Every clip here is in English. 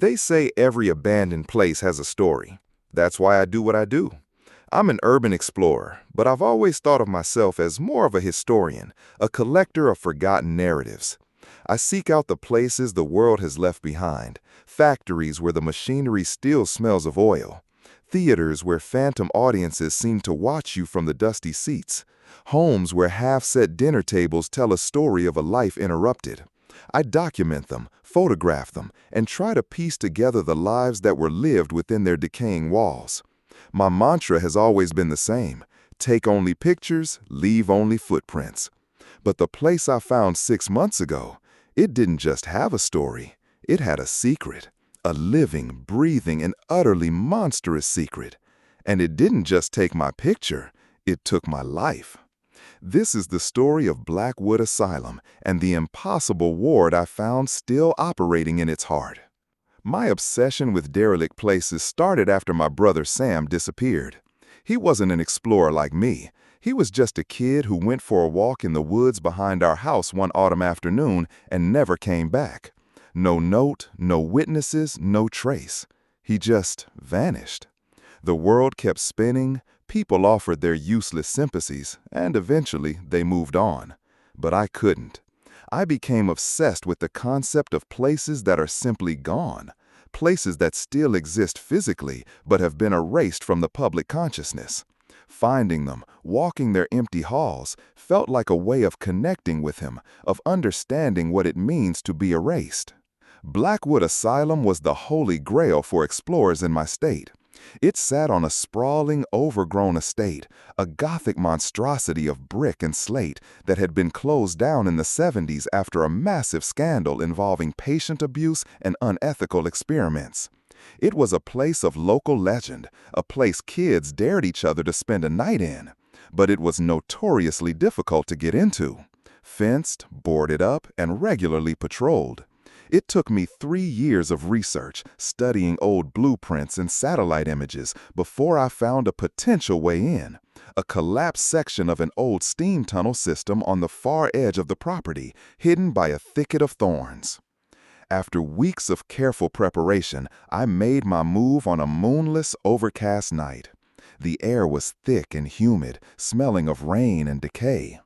They say every abandoned place has a story. That's why I do what I do. I'm an urban explorer, but I've always thought of myself as more of a historian, a collector of forgotten narratives. I seek out the places the world has left behind, factories where the machinery still smells of oil, theaters where phantom audiences seem to watch you from the dusty seats, homes where half-set dinner tables tell a story of a life interrupted. I document them, photograph them, and try to piece together the lives that were lived within their decaying walls. My mantra has always been the same: take only pictures, leave only footprints. But the place I found 6 months ago, it didn't just have a story, it had a secret, a living, breathing, and utterly monstrous secret. And it didn't just take my picture, it took my life. This is the story of Blackwood Asylum and the impossible ward I found still operating in its heart. My obsession with derelict places started after my brother Sam disappeared. He wasn't an explorer like me. He was just a kid who went for a walk in the woods behind our house one autumn afternoon and never came back. No note, no witnesses, no trace. He just vanished. The world kept spinning, people offered their useless sympathies, and eventually they moved on. But I couldn't. I became obsessed with the concept of places that are simply gone, places that still exist physically but have been erased from the public consciousness. Finding them, walking their empty halls, felt like a way of connecting with him, of understanding what it means to be erased. Blackwood Asylum was the holy grail for explorers in my state. It sat on a sprawling, overgrown estate, a Gothic monstrosity of brick and slate that had been closed down in the 70s after a massive scandal involving patient abuse and unethical experiments. It was a place of local legend, a place kids dared each other to spend a night in. But it was notoriously difficult to get into. Fenced, boarded up, and regularly patrolled. It took me 3 years of research, studying old blueprints and satellite images before I found a potential way in, a collapsed section of an old steam tunnel system on the far edge of the property, hidden by a thicket of thorns. After weeks of careful preparation, I made my move on a moonless, overcast night. The air was thick and humid, smelling of rain and decay.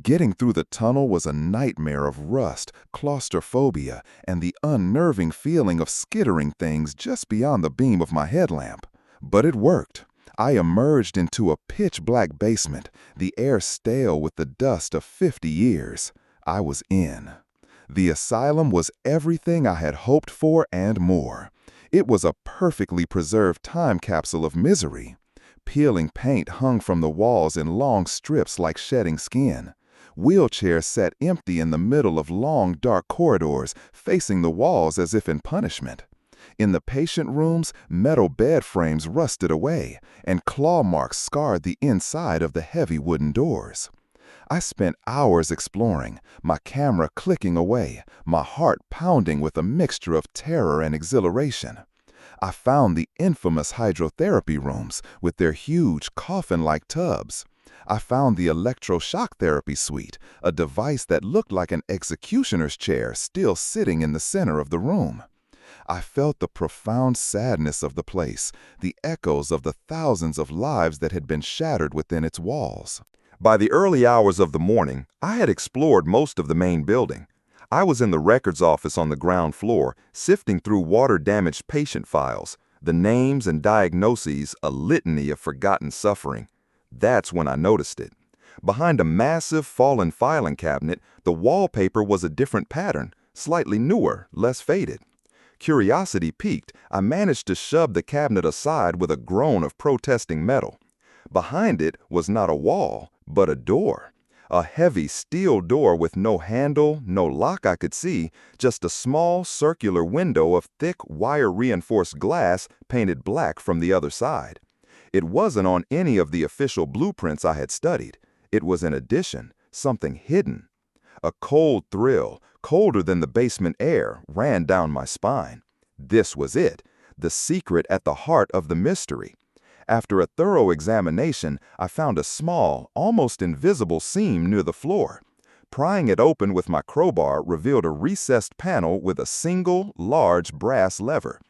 Getting through the tunnel was a nightmare of rust, claustrophobia, and the unnerving feeling of skittering things just beyond the beam of my headlamp. But it worked. I emerged into a pitch-black basement, the air stale with the dust of 50 years. I was in. The asylum was everything I had hoped for and more. It was a perfectly preserved time capsule of misery. Peeling paint hung from the walls in long strips like shedding skin. Wheelchairs sat empty in the middle of long, dark corridors, facing the walls as if in punishment. In the patient rooms, metal bed frames rusted away, and claw marks scarred the inside of the heavy wooden doors. I spent hours exploring, my camera clicking away, my heart pounding with a mixture of terror and exhilaration. I found the infamous hydrotherapy rooms with their huge coffin-like tubs. I found the electroshock therapy suite, a device that looked like an executioner's chair still sitting in the center of the room. I felt the profound sadness of the place, the echoes of the thousands of lives that had been shattered within its walls. By the early hours of the morning, I had explored most of the main building. I was in the records office on the ground floor, sifting through water-damaged patient files, the names and diagnoses a litany of forgotten suffering. That's when I noticed it. Behind a massive fallen filing cabinet, the wallpaper was a different pattern, slightly newer, less faded. Curiosity piqued, I managed to shove the cabinet aside with a groan of protesting metal. Behind it was not a wall, but a door. A heavy steel door with no handle, no lock I could see, just a small circular window of thick wire-reinforced glass painted black from the other side. It wasn't on any of the official blueprints I had studied. It was an addition, something hidden. A cold thrill, colder than the basement air, ran down my spine. This was it, the secret at the heart of the mystery. After a thorough examination, I found a small, almost invisible seam near the floor. Prying it open with my crowbar revealed a recessed panel with a single, large brass lever.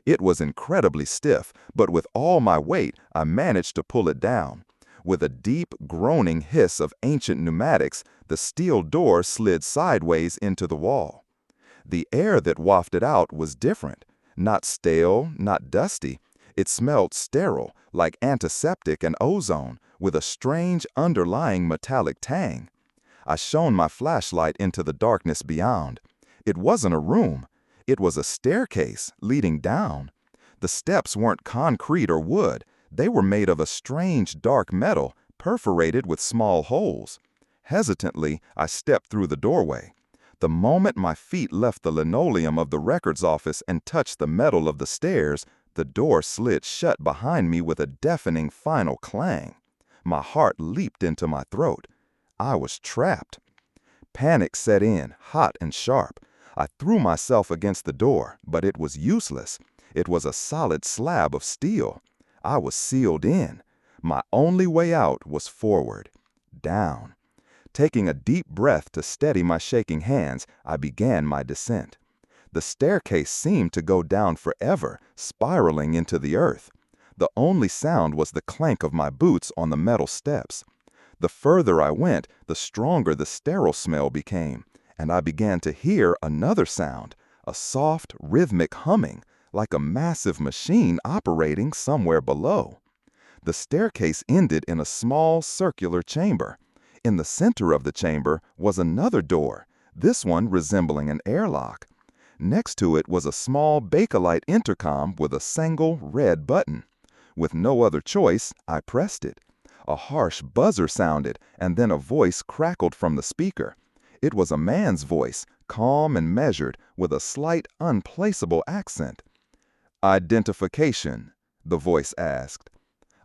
It was incredibly stiff, but with all my weight, I managed to pull it down. With a deep, groaning hiss of ancient pneumatics, the steel door slid sideways into the wall. The air that wafted out was different. Not stale, not dusty. It smelled sterile, like antiseptic and ozone, with a strange underlying metallic tang. I shone my flashlight into the darkness beyond. It wasn't a room. It was a staircase leading down. The steps weren't concrete or wood. They were made of a strange dark metal, perforated with small holes. Hesitantly, I stepped through the doorway. The moment my feet left the linoleum of the records office and touched the metal of the stairs, the door slid shut behind me with a deafening final clang. My heart leaped into my throat. I was trapped. Panic set in, hot and sharp. I threw myself against the door, but it was useless. It was a solid slab of steel. I was sealed in. My only way out was forward, down. Taking a deep breath to steady my shaking hands, I began my descent. The staircase seemed to go down forever, spiraling into the earth. The only sound was the clank of my boots on the metal steps. The further I went, the stronger the sterile smell became, and I began to hear another sound, a soft, rhythmic humming, like a massive machine operating somewhere below. The staircase ended in a small, circular chamber. In the center of the chamber was another door, this one resembling an airlock. Next to it was a small Bakelite intercom with a single red button. With no other choice, I pressed it. A harsh buzzer sounded, and then a voice crackled from the speaker. It was a man's voice, calm and measured, with a slight, unplaceable accent. "Identification?" the voice asked.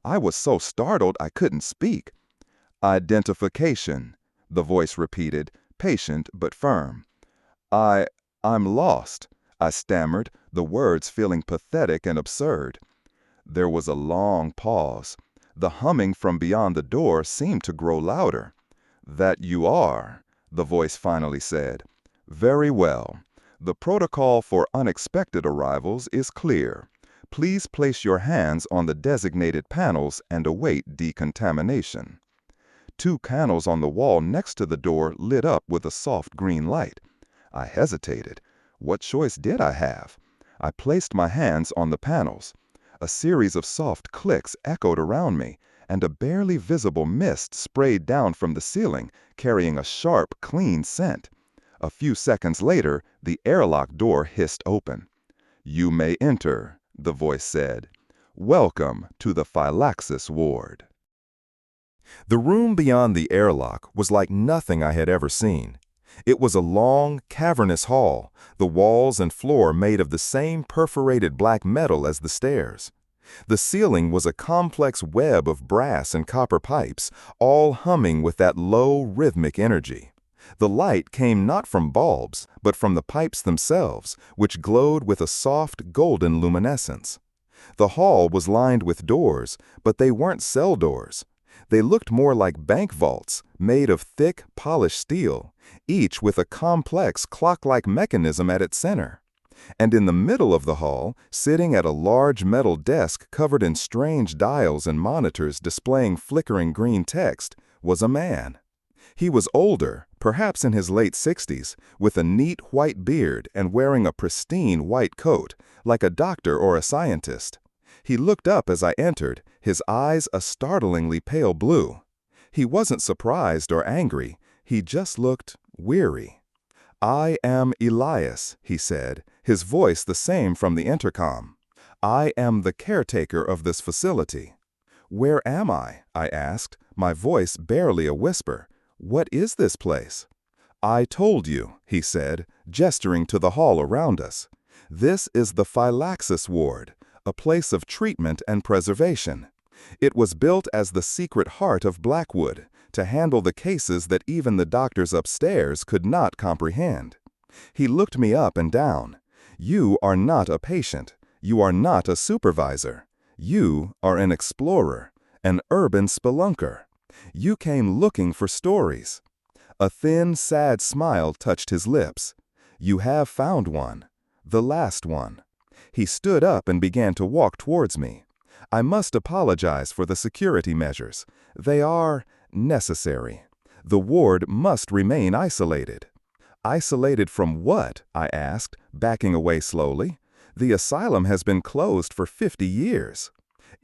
I was so startled I couldn't speak. "Identification," the voice repeated, patient but firm. I'm lost," I stammered, the words feeling pathetic and absurd. There was a long pause. The humming from beyond the door seemed to grow louder. "That you are," the voice finally said. "Very well. The protocol for unexpected arrivals is clear. Please place your hands on the designated panels and await decontamination." Two panels on the wall next to the door lit up with a soft green light. I hesitated. What choice did I have? I placed my hands on the panels. A series of soft clicks echoed around me, and a barely visible mist sprayed down from the ceiling, carrying a sharp, clean scent. A few seconds later, the airlock door hissed open. "You may enter," the voice said. "Welcome to the Phylaxis ward." The room beyond the airlock was like nothing I had ever seen. It was a long, cavernous hall, the walls and floor made of the same perforated black metal as the stairs. The ceiling was a complex web of brass and copper pipes, all humming with that low, rhythmic energy. The light came not from bulbs, but from the pipes themselves, which glowed with a soft, golden luminescence. The hall was lined with doors, but they weren't cell doors. They looked more like bank vaults, made of thick, polished steel, each with a complex clock-like mechanism at its center. And in the middle of the hall, sitting at a large metal desk covered in strange dials and monitors displaying flickering green text, was a man. He was older, perhaps in his late 60s, with a neat white beard and wearing a pristine white coat, like a doctor or a scientist. He looked up as I entered, his eyes a startlingly pale blue. He wasn't surprised or angry, he just looked weary. "I am Elias," he said, his voice the same from the intercom. "I am the caretaker of this facility." "Where am I?" I asked, my voice barely a whisper. "What is this place?" "I told you," he said, gesturing to the hall around us. "This is the Phylaxis ward, a place of treatment and preservation. It was built as the secret heart of Blackwood, to handle the cases that even the doctors upstairs could not comprehend." He looked me up and down. "You are not a patient. You are not a supervisor. You are an explorer, an urban spelunker. You came looking for stories." A thin, sad smile touched his lips. "You have found one. The last one." He stood up and began to walk towards me. "I must apologize for the security measures. They are necessary. The ward must remain isolated." "Isolated from what?" I asked, backing away slowly. "The asylum has been closed for 50 years.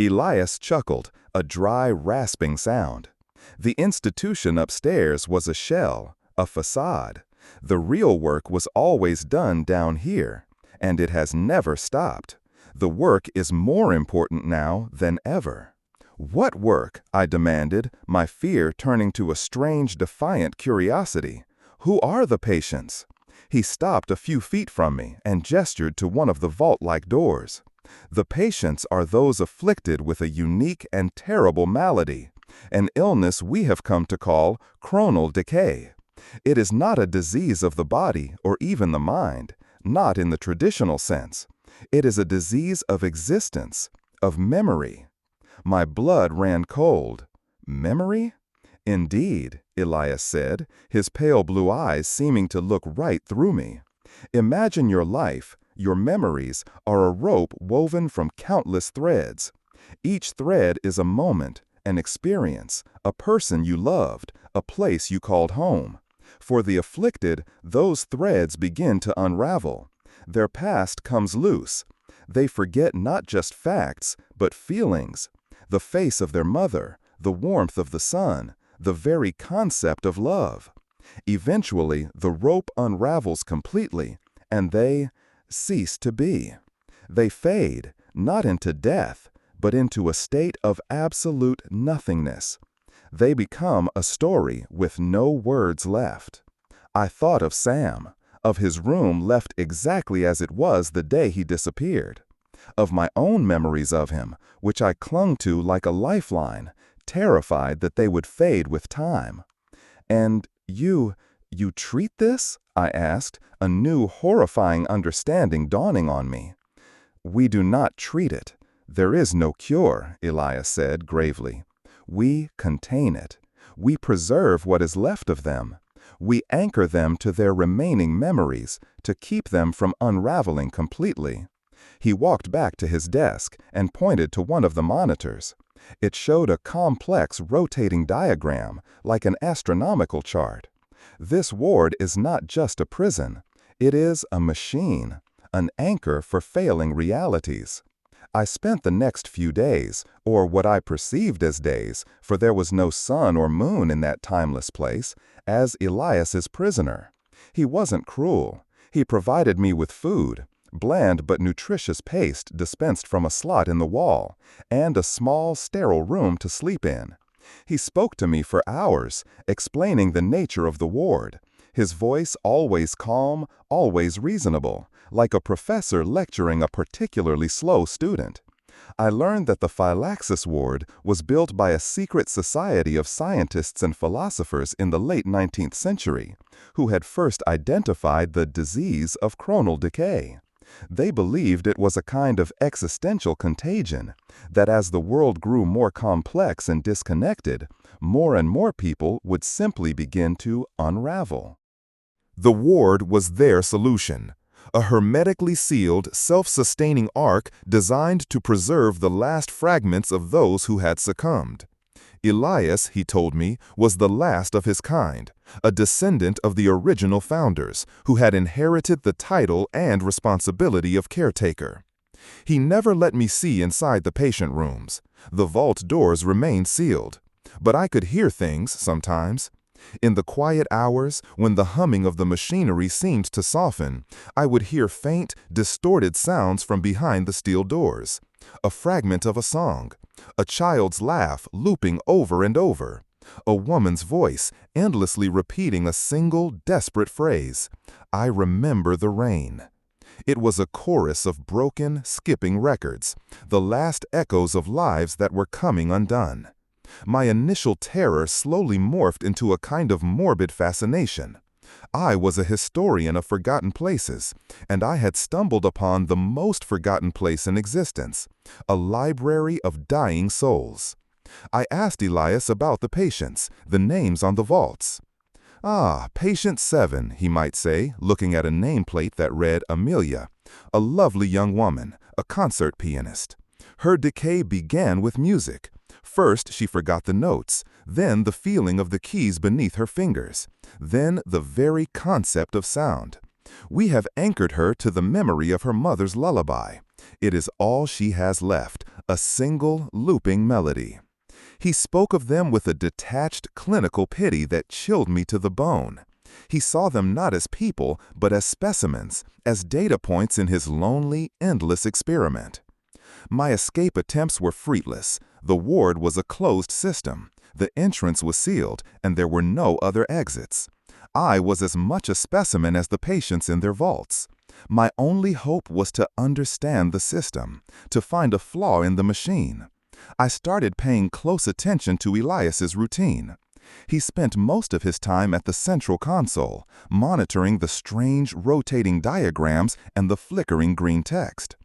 Elias chuckled, a dry, rasping sound. "The institution upstairs was a shell, a facade. The real work was always done down here, and it has never stopped. The work is more important now than ever." "What work?" I demanded, my fear turning to a strange, defiant curiosity. "Who are the patients?" He stopped a few feet from me and gestured to one of the vault-like doors. "The patients are those afflicted with a unique and terrible malady, an illness we have come to call chronal decay. It is not a disease of the body or even the mind, not in the traditional sense. It is a disease of existence, of memory." My blood ran cold. "Memory?" "Indeed," Elias said, his pale blue eyes seeming to look right through me. "Imagine your life, your memories, are a rope woven from countless threads. Each thread is a moment, an experience, a person you loved, a place you called home. For the afflicted, those threads begin to unravel. Their past comes loose. They forget not just facts, but feelings. The face of their mother, the warmth of the sun, the very concept of love. Eventually, the rope unravels completely, and they cease to be. They fade, not into death, but into a state of absolute nothingness. They become a story with no words left." I thought of Sam, of his room left exactly as it was the day he disappeared, of my own memories of him, which I clung to like a lifeline, terrified that they would fade with time. "And you treat this?" I asked, a new horrifying understanding dawning on me. "We do not treat it. There is no cure," Elias said gravely. "We contain it. We preserve what is left of them. We anchor them to their remaining memories to keep them from unraveling completely." He walked back to his desk and pointed to one of the monitors. It showed a complex rotating diagram, like an astronomical chart. "This ward is not just a prison. It is a machine, an anchor for failing realities." I spent the next few days, or what I perceived as days, for there was no sun or moon in that timeless place, as Elias's prisoner. He wasn't cruel. He provided me with food, bland but nutritious paste dispensed from a slot in the wall, and a small, sterile room to sleep in. He spoke to me for hours, explaining the nature of the ward, his voice always calm, always reasonable, like a professor lecturing a particularly slow student. I learned that the Phylaxis ward was built by a secret society of scientists and philosophers in the late 19th century, who had first identified the disease of chronal decay. They believed it was a kind of existential contagion, that as the world grew more complex and disconnected, more and more people would simply begin to unravel. The ward was their solution, a hermetically sealed, self-sustaining ark designed to preserve the last fragments of those who had succumbed. Elias, he told me, was the last of his kind, a descendant of the original founders, who had inherited the title and responsibility of caretaker. He never let me see inside the patient rooms. The vault doors remained sealed, but I could hear things sometimes. In the quiet hours, when the humming of the machinery seemed to soften, I would hear faint, distorted sounds from behind the steel doors. A fragment of a song, a child's laugh looping over and over, a woman's voice endlessly repeating a single, desperate phrase, "I remember the rain." It was a chorus of broken, skipping records, the last echoes of lives that were coming undone. My initial terror slowly morphed into a kind of morbid fascination. I was a historian of forgotten places, and I had stumbled upon the most forgotten place in existence, a library of dying souls. I asked Elias about the patients, the names on the vaults. "Ah, patient 7, he might say, looking at a nameplate that read Amelia, a lovely young woman, a concert pianist. Her decay began with music. First, she forgot the notes, then the feeling of the keys beneath her fingers, then the very concept of sound. We have anchored her to the memory of her mother's lullaby. It is all she has left, a single looping melody." He spoke of them with a detached, clinical pity that chilled me to the bone. He saw them not as people, but as specimens, as data points in his lonely, endless experiment. My escape attempts were fruitless. The ward was a closed system. The entrance was sealed, and there were no other exits. I was as much a specimen as the patients in their vaults. My only hope was to understand the system, to find a flaw in the machine. I started paying close attention to Elias's routine. He spent most of his time at the central console, monitoring the strange rotating diagrams and the flickering green text.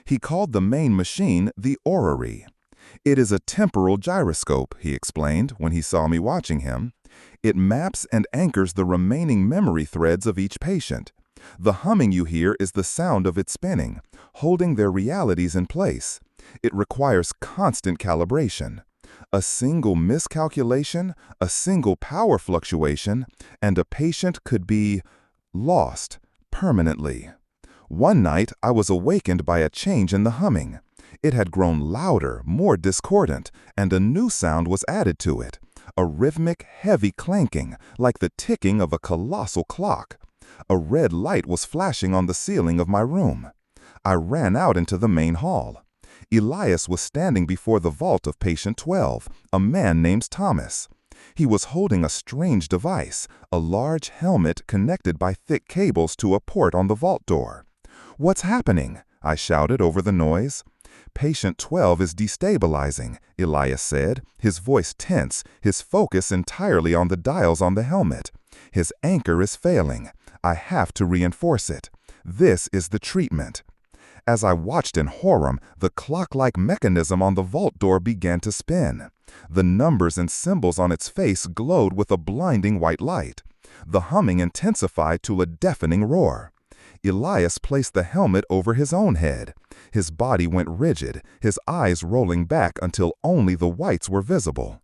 He called the main machine the orrery. "It is a temporal gyroscope," he explained when he saw me watching him. "It maps and anchors the remaining memory threads of each patient. The humming you hear is the sound of it spinning, holding their realities in place. It requires constant calibration. A single miscalculation, a single power fluctuation, and a patient could be lost permanently." One night, I was awakened by a change in the humming. It had grown louder, more discordant, and a new sound was added to it, a rhythmic, heavy clanking, like the ticking of a colossal clock. A red light was flashing on the ceiling of my room. I ran out into the main hall. Elias was standing before the vault of patient 12, a man named Thomas. He was holding a strange device, a large helmet connected by thick cables to a port on the vault door. "What's happening?" I shouted over the noise. "Patient 12 is destabilizing," Elias said, his voice tense, his focus entirely on the dials on the helmet. "His anchor is failing. I have to reinforce it. This is the treatment." As I watched in horror, the clock-like mechanism on the vault door began to spin. The numbers and symbols on its face glowed with a blinding white light. The humming intensified to a deafening roar. Elias placed the helmet over his own head. His body went rigid, his eyes rolling back until only the whites were visible.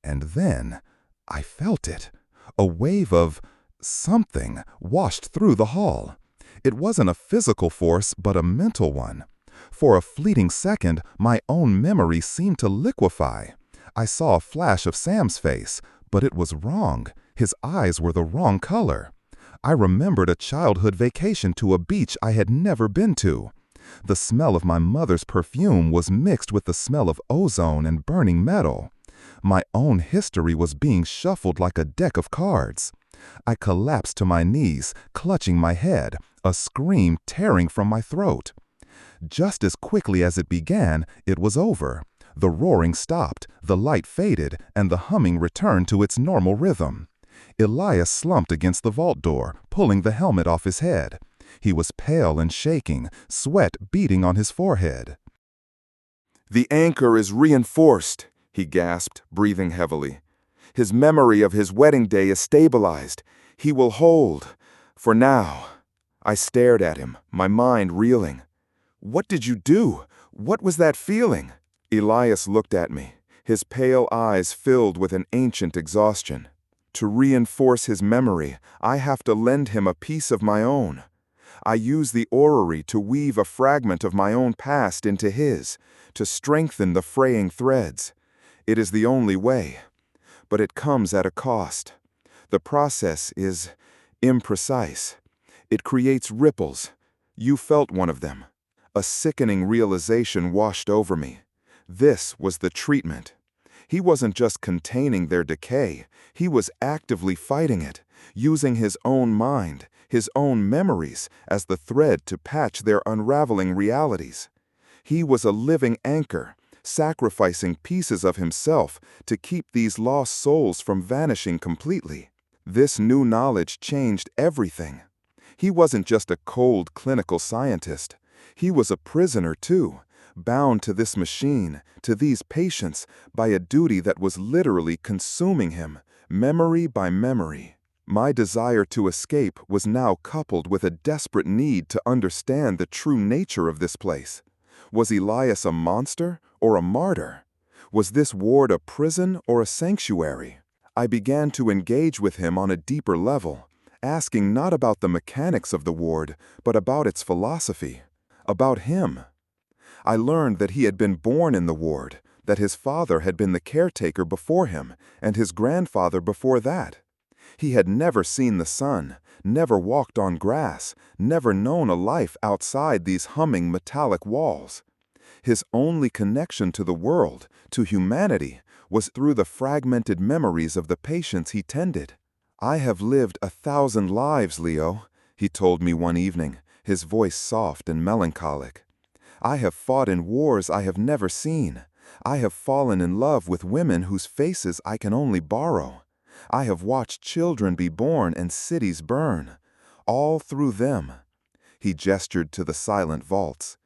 And then I felt it. A wave of something washed through the hall. It wasn't a physical force, but a mental one. For a fleeting second, my own memory seemed to liquefy. I saw a flash of Sam's face, but it was wrong. His eyes were the wrong color. I remembered a childhood vacation to a beach I had never been to. The smell of my mother's perfume was mixed with the smell of ozone and burning metal. My own history was being shuffled like a deck of cards. I collapsed to my knees, clutching my head, a scream tearing from my throat. Just as quickly as it began, it was over. The roaring stopped, the light faded, and the humming returned to its normal rhythm. Elias slumped against the vault door, pulling the helmet off his head. He was pale and shaking, sweat beading on his forehead. "The anchor is reinforced," he gasped, breathing heavily. "His memory of his wedding day is stabilized. He will hold. For now." I stared at him, my mind reeling. "What did you do? What was that feeling?" Elias looked at me, his pale eyes filled with an ancient exhaustion. "To reinforce his memory, I have to lend him a piece of my own. I use the orrery to weave a fragment of my own past into his, to strengthen the fraying threads. It is the only way. But it comes at a cost. The process is imprecise. It creates ripples. You felt one of them." A sickening realization washed over me. This was the treatment. He wasn't just containing their decay, he was actively fighting it, using his own mind, his own memories, as the thread to patch their unraveling realities. He was a living anchor, sacrificing pieces of himself to keep these lost souls from vanishing completely. This new knowledge changed everything. He wasn't just a cold clinical scientist. He was a prisoner too, bound to this machine, to these patients, by a duty that was literally consuming him, memory by memory. My desire to escape was now coupled with a desperate need to understand the true nature of this place. Was Elias a monster or a martyr? Was this ward a prison or a sanctuary? I began to engage with him on a deeper level, asking not about the mechanics of the ward, but about its philosophy, about him. I learned that he had been born in the ward, that his father had been the caretaker before him, and his grandfather before that. He had never seen the sun, never walked on grass, never known a life outside these humming metallic walls. His only connection to the world, to humanity, was through the fragmented memories of the patients he tended. "I have lived 1,000 lives, Leo," he told me one evening, his voice soft and melancholic. "I have fought in wars I have never seen. I have fallen in love with women whose faces I can only borrow. I have watched children be born and cities burn. All through them." He gestured to the silent vaults.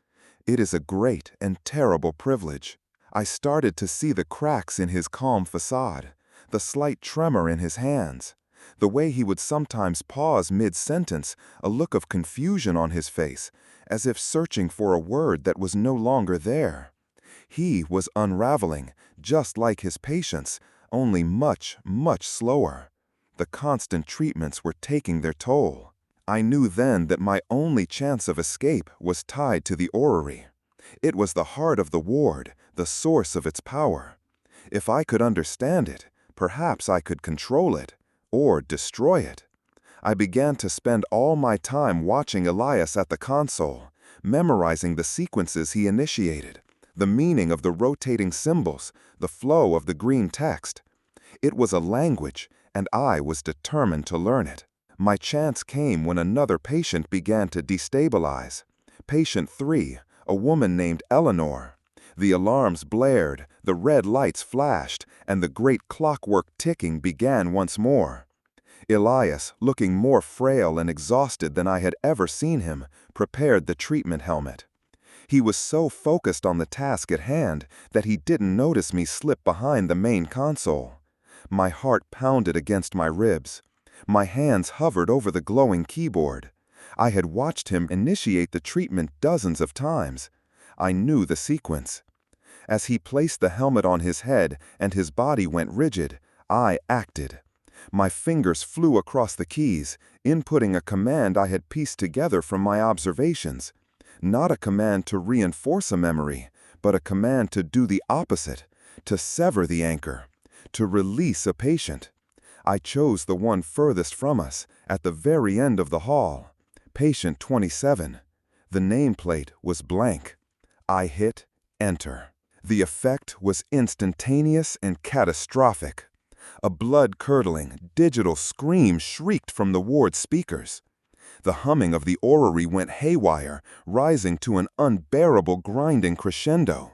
"It is a great and terrible privilege." I started to see the cracks in his calm facade, the slight tremor in his hands, the way he would sometimes pause mid-sentence, a look of confusion on his face, as if searching for a word that was no longer there. He was unraveling, just like his patients, only much, much slower. The constant treatments were taking their toll. I knew then that my only chance of escape was tied to the orrery. It was the heart of the ward, the source of its power. If I could understand it, perhaps I could control it, or destroy it. I began to spend all my time watching Elias at the console, memorizing the sequences he initiated, the meaning of the rotating symbols, the flow of the green text. It was a language, and I was determined to learn it. My chance came when another patient began to destabilize. Patient 3, a woman named Eleanor. The alarms blared, the red lights flashed, and the great clockwork ticking began once more. Elias, looking more frail and exhausted than I had ever seen him, prepared the treatment helmet. He was so focused on the task at hand that he didn't notice me slip behind the main console. My heart pounded against my ribs. My hands hovered over the glowing keyboard. I had watched him initiate the treatment dozens of times. I knew the sequence. As he placed the helmet on his head and his body went rigid, I acted. My fingers flew across the keys, inputting a command I had pieced together from my observations. Not a command to reinforce a memory, but a command to do the opposite, to sever the anchor, to release a patient. I chose the one furthest from us, at the very end of the hall. Patient 27. The nameplate was blank. I hit enter. The effect was instantaneous and catastrophic. A blood-curdling, digital scream shrieked from the ward speakers. The humming of the orrery went haywire, rising to an unbearable grinding crescendo.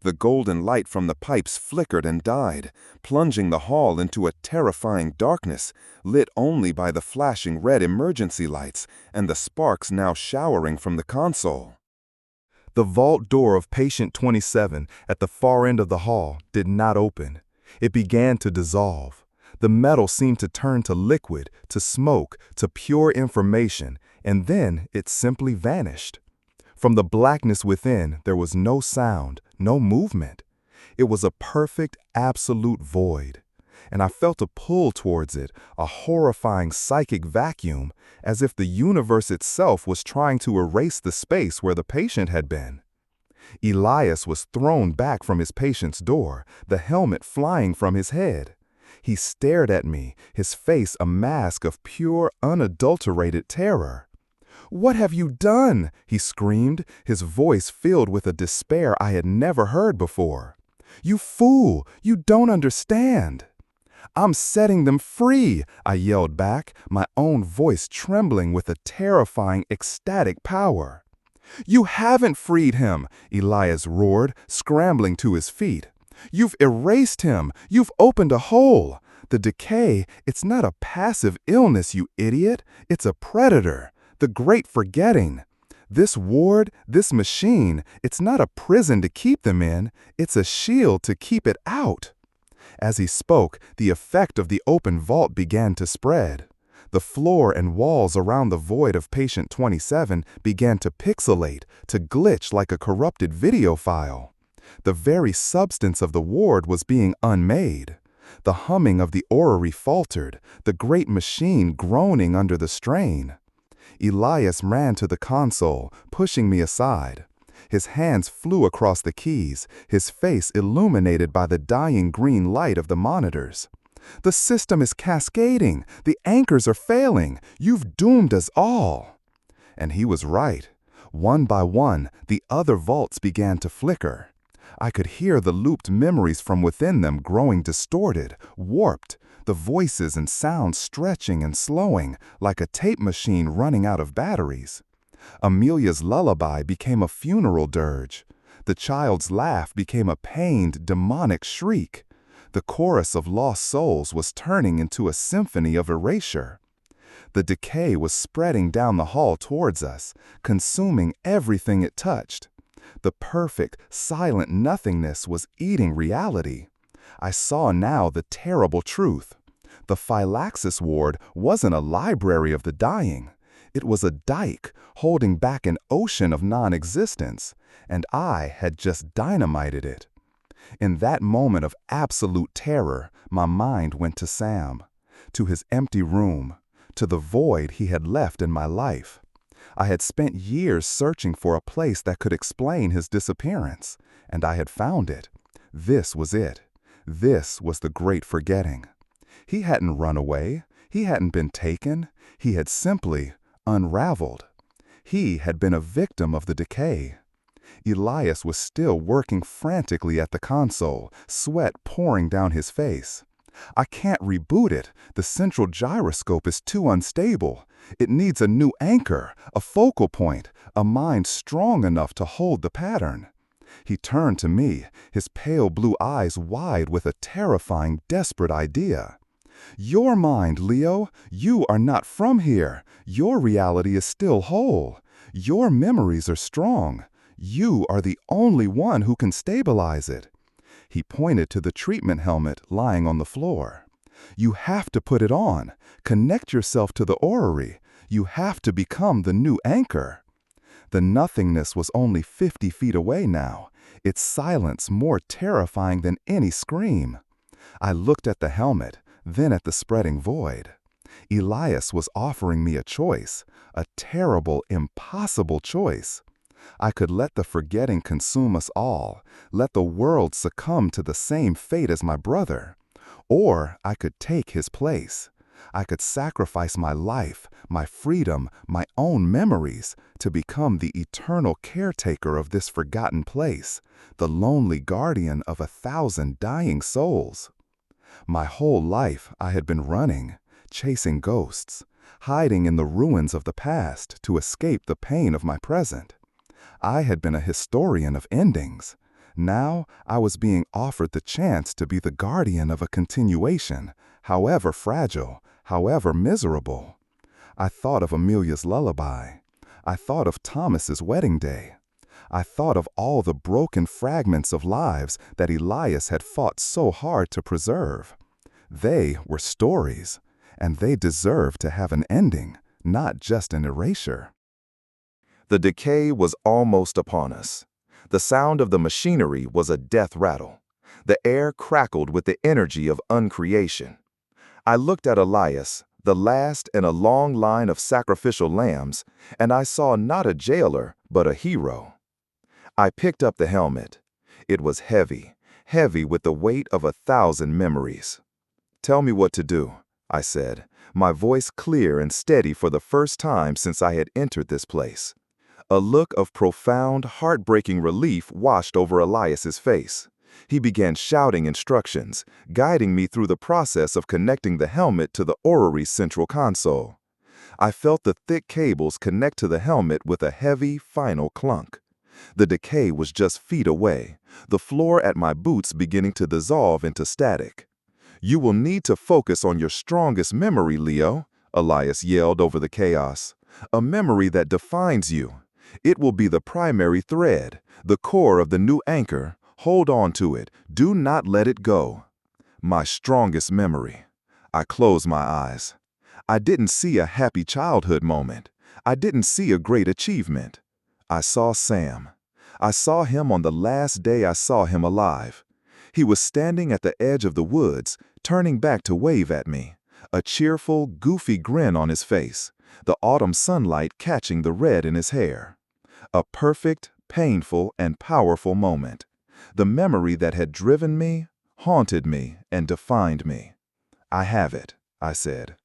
The golden light from the pipes flickered and died, plunging the hall into a terrifying darkness, lit only by the flashing red emergency lights and the sparks now showering from the console. The vault door of patient 27 at the far end of the hall did not open. It began to dissolve. The metal seemed to turn to liquid, to smoke, to pure information, and then it simply vanished. From the blackness within, there was no sound, no movement. It was a perfect, absolute void. And I felt a pull towards it, a horrifying psychic vacuum, as if the universe itself was trying to erase the space where the patient had been. Elias was thrown back from his patient's door, the helmet flying from his head. He stared at me, his face a mask of pure, unadulterated terror. "What have you done?" he screamed, his voice filled with a despair I had never heard before. "You fool! You don't understand!" "I'm setting them free!" I yelled back, my own voice trembling with a terrifying, ecstatic power. "You haven't freed him!" Elias roared, scrambling to his feet. "You've erased him! You've opened a hole! The decay, it's not a passive illness, you idiot! It's a predator! The great forgetting! This ward, this machine, it's not a prison to keep them in, it's a shield to keep it out!" As he spoke, the effect of the open vault began to spread. The floor and walls around the void of patient 27 began to pixelate, to glitch like a corrupted video file. The very substance of the ward was being unmade. The humming of the orrery faltered, the great machine groaning under the strain. Elias ran to the console, pushing me aside. His hands flew across the keys, his face illuminated by the dying green light of the monitors. "The system is cascading. The anchors are failing. You've doomed us all." And he was right. One by one, the other vaults began to flicker. I could hear the looped memories from within them growing distorted, warped, the voices and sounds stretching and slowing like a tape machine running out of batteries. Amelia's lullaby became a funeral dirge. The child's laugh became a pained, demonic shriek. The chorus of lost souls was turning into a symphony of erasure. The decay was spreading down the hall towards us, consuming everything it touched. The perfect, silent nothingness was eating reality. I saw now the terrible truth. The Phylaxis ward wasn't a library of the dying. It was a dike holding back an ocean of non-existence, and I had just dynamited it. In that moment of absolute terror, my mind went to Sam, to his empty room, to the void he had left in my life. I had spent years searching for a place that could explain his disappearance, and I had found it. This was it. This was the great forgetting. He hadn't run away. He hadn't been taken. He had simply unraveled. He had been a victim of the decay. Elias was still working frantically at the console, sweat pouring down his face. "I can't reboot it. The central gyroscope is too unstable. It needs a new anchor, a focal point, a mind strong enough to hold the pattern." He turned to me, his pale blue eyes wide with a terrifying, desperate idea. "Your mind, Leo. You are not from here. Your reality is still whole. Your memories are strong. You are the only one who can stabilize it." He pointed to the treatment helmet lying on the floor. "You have to put it on. Connect yourself to the orrery. You have to become the new anchor." The nothingness was only 50 feet away now, its silence more terrifying than any scream. I looked at the helmet, then at the spreading void. Elias was offering me a choice, a terrible, impossible choice. I could let the forgetting consume us all, let the world succumb to the same fate as my brother. Or I could take his place. I could sacrifice my life, my freedom, my own memories to become the eternal caretaker of this forgotten place, the lonely guardian of 1,000 dying souls. My whole life I had been running, chasing ghosts, hiding in the ruins of the past to escape the pain of my present. I had been a historian of endings. Now I was being offered the chance to be the guardian of a continuation, however fragile, however miserable. I thought of Amelia's lullaby. I thought of Thomas's wedding day. I thought of all the broken fragments of lives that Elias had fought so hard to preserve. They were stories, and they deserved to have an ending, not just an erasure. The decay was almost upon us. The sound of the machinery was a death rattle. The air crackled with the energy of uncreation. I looked at Elias, the last in a long line of sacrificial lambs, and I saw not a jailer, but a hero. I picked up the helmet. It was heavy, heavy with the weight of 1,000 memories. "Tell me what to do," I said, my voice clear and steady for the first time since I had entered this place. A look of profound, heartbreaking relief washed over Elias's face. He began shouting instructions, guiding me through the process of connecting the helmet to the orrery's central console. I felt the thick cables connect to the helmet with a heavy, final clunk. The decay was just feet away, the floor at my boots beginning to dissolve into static. "You will need to focus on your strongest memory, Leo," Elias yelled over the chaos. "A memory that defines you. It will be the primary thread, the core of the new anchor. Hold on to it. Do not let it go." My strongest memory. I closed my eyes. I didn't see a happy childhood moment. I didn't see a great achievement. I saw Sam. I saw him on the last day I saw him alive. He was standing at the edge of the woods, turning back to wave at me, a cheerful, goofy grin on his face, the autumn sunlight catching the red in his hair. A perfect, painful, and powerful moment. The memory that had driven me, haunted me, and defined me. I have it, I said.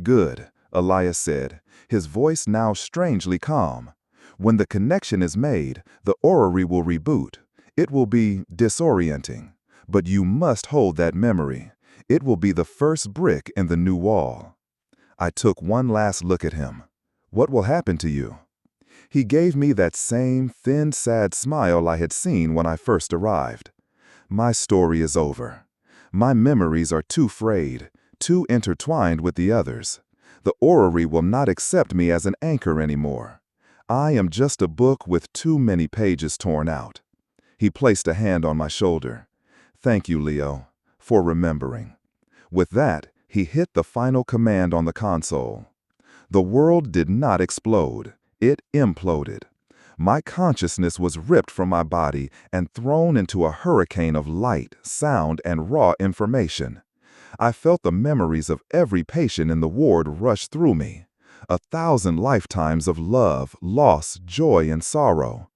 Good, Elias said, his voice now strangely calm. When the connection is made, the orrery will reboot. It will be disorienting. But you must hold that memory. It will be the first brick in the new wall. I took one last look at him. What will happen to you? He gave me that same thin, sad smile I had seen when I first arrived. My story is over. My memories are too frayed, too intertwined with the others. The orrery will not accept me as an anchor anymore. I am just a book with too many pages torn out. He placed a hand on my shoulder. Thank you, Leo, for remembering. With that, he hit the final command on the console. The world did not explode. It imploded. My consciousness was ripped from my body and thrown into a hurricane of light, sound, and raw information. I felt the memories of every patient in the ward rush through me. 1,000 lifetimes of love, loss, joy, and sorrow.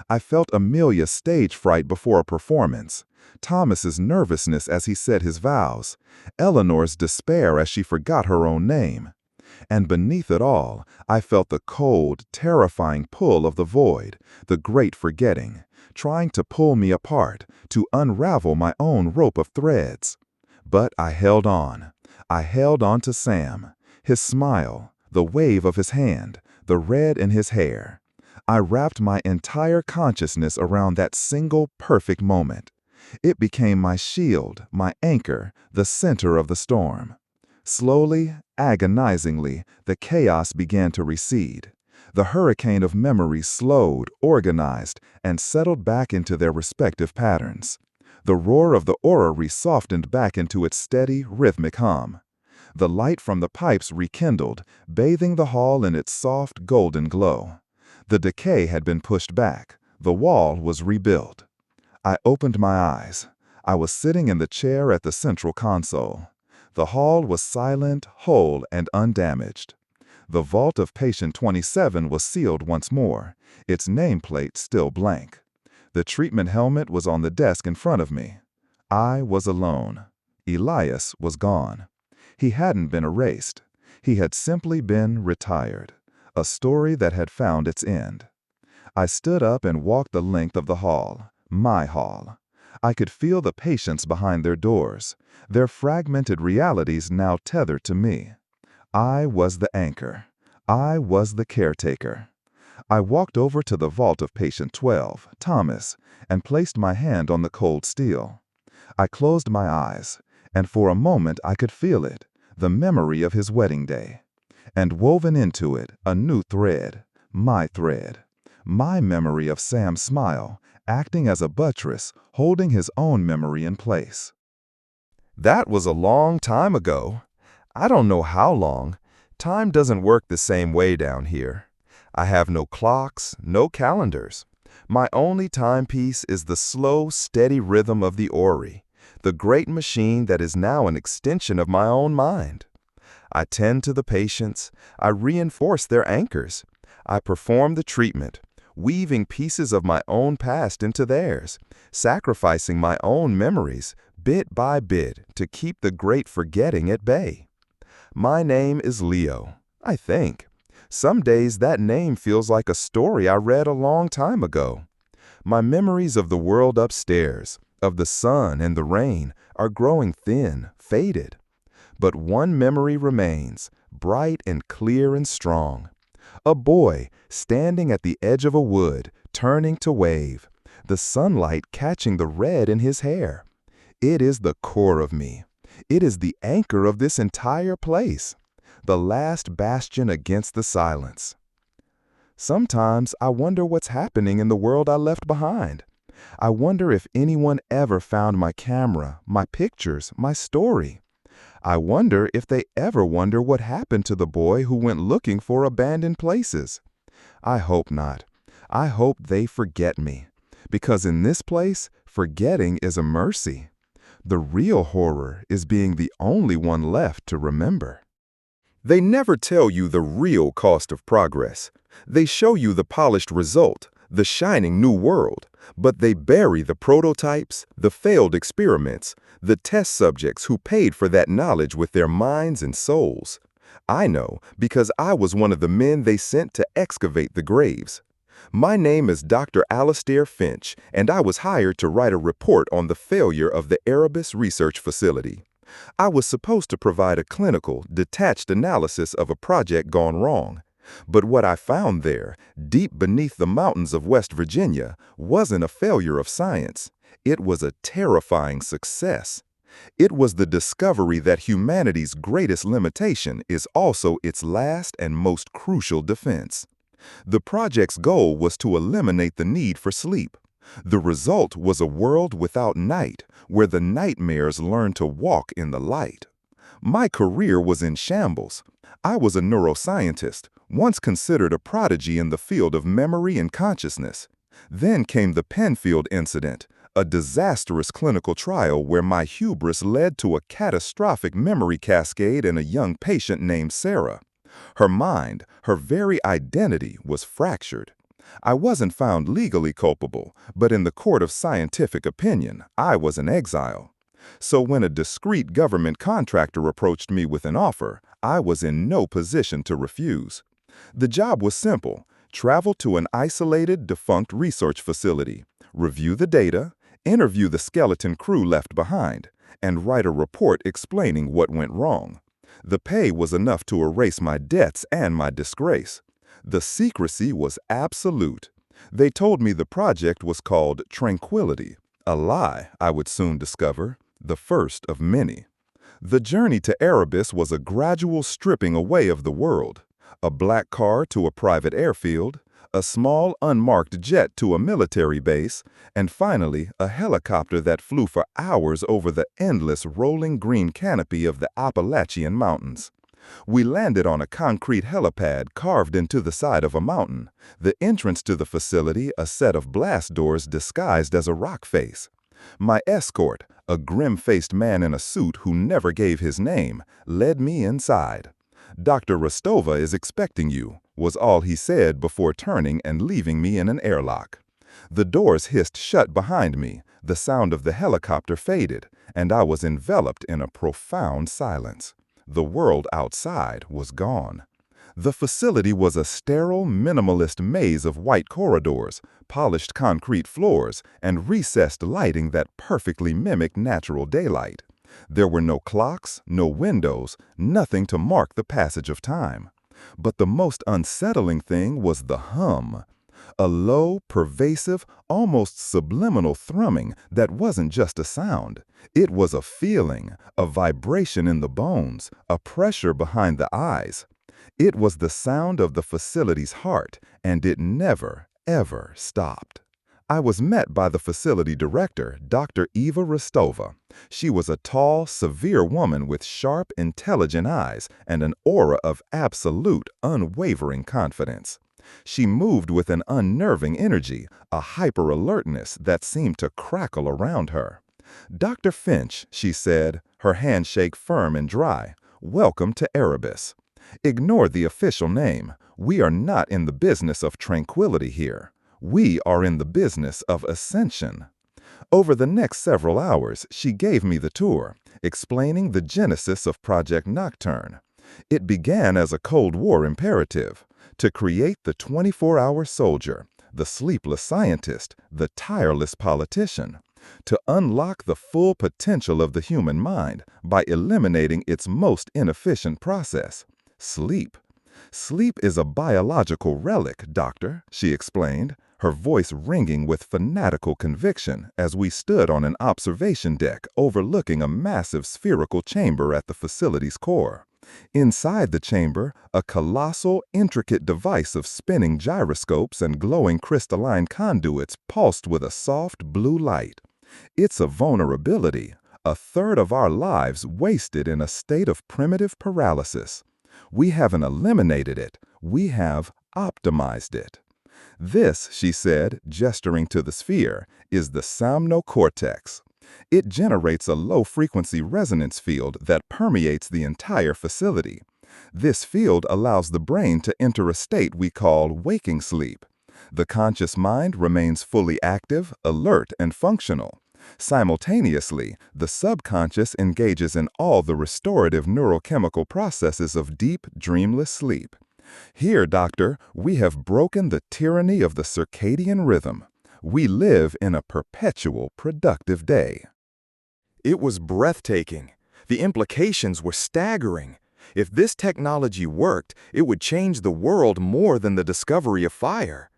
I felt Amelia's stage fright before a performance, Thomas's nervousness as he said his vows, Eleanor's despair as she forgot her own name. And beneath it all, I felt the cold, terrifying pull of the void, the great forgetting, trying to pull me apart, to unravel my own rope of threads. But I held on. I held on to Sam, his smile, the wave of his hand, the red in his hair. I wrapped my entire consciousness around that single perfect moment. It became my shield, my anchor, the center of the storm. Slowly, agonizingly, the chaos began to recede. The hurricane of memories slowed, organized, and settled back into their respective patterns. The roar of the orrery softened back into its steady, rhythmic hum. The light from the pipes rekindled, bathing the hall in its soft, golden glow. The decay had been pushed back. The wall was rebuilt. I opened my eyes. I was sitting in the chair at the central console. The hall was silent, whole, and undamaged. The vault of patient 27 was sealed once more, its nameplate still blank. The treatment helmet was on the desk in front of me. I was alone. Elias was gone. He hadn't been erased. He had simply been retired, a story that had found its end. I stood up and walked the length of the hall, my hall. I could feel the patients behind their doors, their fragmented realities now tethered to me. I was the anchor. I was the caretaker. I walked over to the vault of patient 12, Thomas, and placed my hand on the cold steel. I closed my eyes, and for a moment I could feel it, the memory of his wedding day. And woven into it, a new thread, my memory of Sam's smile, acting as a buttress, holding his own memory in place. That was a long time ago. I don't know how long. Time doesn't work the same way down here. I have no clocks, no calendars. My only timepiece is the slow, steady rhythm of the orrery, the great machine that is now an extension of my own mind. I tend to the patients. I reinforce their anchors. I perform the treatment, weaving pieces of my own past into theirs, sacrificing my own memories bit by bit to keep the great forgetting at bay. My name is Leo, I think. Some days that name feels like a story I read a long time ago. My memories of the world upstairs, of the sun and the rain, are growing thin, faded. But one memory remains, bright and clear and strong. A boy standing at the edge of a wood, turning to wave, the sunlight catching the red in his hair. It is the core of me. It is the anchor of this entire place, the last bastion against the silence. Sometimes I wonder what's happening in the world I left behind. I wonder if anyone ever found my camera, my pictures, my story. I wonder if they ever wonder what happened to the boy who went looking for abandoned places. I hope not. I hope they forget me. Because in this place, forgetting is a mercy. The real horror is being the only one left to remember. They never tell you the real cost of progress. They show you the polished result, the shining new world, but they bury the prototypes, the failed experiments, the test subjects who paid for that knowledge with their minds and souls. I know because I was one of the men they sent to excavate the graves. My name is Dr. Alastair Finch, and I was hired to write a report on the failure of the Erebus Research Facility. I was supposed to provide a clinical, detached analysis of a project gone wrong. But what I found there, deep beneath the mountains of West Virginia, wasn't a failure of science. It was a terrifying success. It was the discovery that humanity's greatest limitation is also its last and most crucial defense. The project's goal was to eliminate the need for sleep. The result was a world without night, where the nightmares learned to walk in the light. My career was in shambles. I was a neuroscientist, once considered a prodigy in the field of memory and consciousness. Then came the Penfield incident, a disastrous clinical trial where my hubris led to a catastrophic memory cascade in a young patient named Sarah. Her mind, her very identity, was fractured. I wasn't found legally culpable, but in the court of scientific opinion, I was in exile. So when a discreet government contractor approached me with an offer, I was in no position to refuse. The job was simple: travel to an isolated, defunct research facility, review the data, interview the skeleton crew left behind, and write a report explaining what went wrong. The pay was enough to erase my debts and my disgrace. The secrecy was absolute. They told me the project was called Tranquility, a lie I would soon discover, the first of many. The journey to Erebus was a gradual stripping away of the world. A black car to a private airfield, a small unmarked jet to a military base, and finally a helicopter that flew for hours over the endless rolling green canopy of the Appalachian Mountains. We landed on a concrete helipad carved into the side of a mountain, the entrance to the facility a set of blast doors disguised as a rock face. My escort, a grim-faced man in a suit who never gave his name, led me inside. "Dr. Rostova is expecting you," was all he said before turning and leaving me in an airlock. The doors hissed shut behind me, the sound of the helicopter faded, and I was enveloped in a profound silence. The world outside was gone. The facility was a sterile, minimalist maze of white corridors, polished concrete floors, and recessed lighting that perfectly mimicked natural daylight. There were no clocks, no windows, nothing to mark the passage of time. But the most unsettling thing was the hum. A low, pervasive, almost subliminal thrumming that wasn't just a sound. It was a feeling, a vibration in the bones, a pressure behind the eyes. It was the sound of the facility's heart, and it never, ever stopped. I was met by the facility director, Dr. Eva Rostova. She was a tall, severe woman with sharp, intelligent eyes and an aura of absolute, unwavering confidence. She moved with an unnerving energy, a hyper-alertness that seemed to crackle around her. "Dr. Finch," she said, her handshake firm and dry, "welcome to Erebus. Ignore the official name. We are not in the business of tranquility here. We are in the business of ascension." Over the next several hours, she gave me the tour, explaining the genesis of Project Nocturne. It began as a Cold War imperative to create the 24-hour soldier, the sleepless scientist, the tireless politician, to unlock the full potential of the human mind by eliminating its most inefficient process, sleep. "Sleep is a biological relic, doctor," she explained, her voice ringing with fanatical conviction as we stood on an observation deck overlooking a massive spherical chamber at the facility's core. Inside the chamber, a colossal, intricate device of spinning gyroscopes and glowing crystalline conduits pulsed with a soft blue light. "It's a vulnerability, A third of our lives wasted in a state of primitive paralysis. We haven't eliminated it, we have optimized it. This, she said, gesturing to the sphere, is the somnocortex. It generates a low-frequency resonance field that permeates the entire facility. This field allows the brain to enter a state we call waking sleep. The conscious mind remains fully active, alert, and functional. Simultaneously, the subconscious engages in all the restorative neurochemical processes of deep, dreamless sleep. Here, doctor, we have broken the tyranny of the circadian rhythm. We live in a perpetual productive day. It was breathtaking. The implications were staggering. If this technology worked, it would change the world more than the discovery of fire.